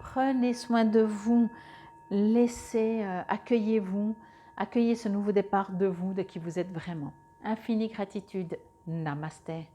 Prenez soin de vous, accueillez-vous, accueillez ce nouveau départ de vous, de qui vous êtes vraiment. Infinie gratitude. Namasté.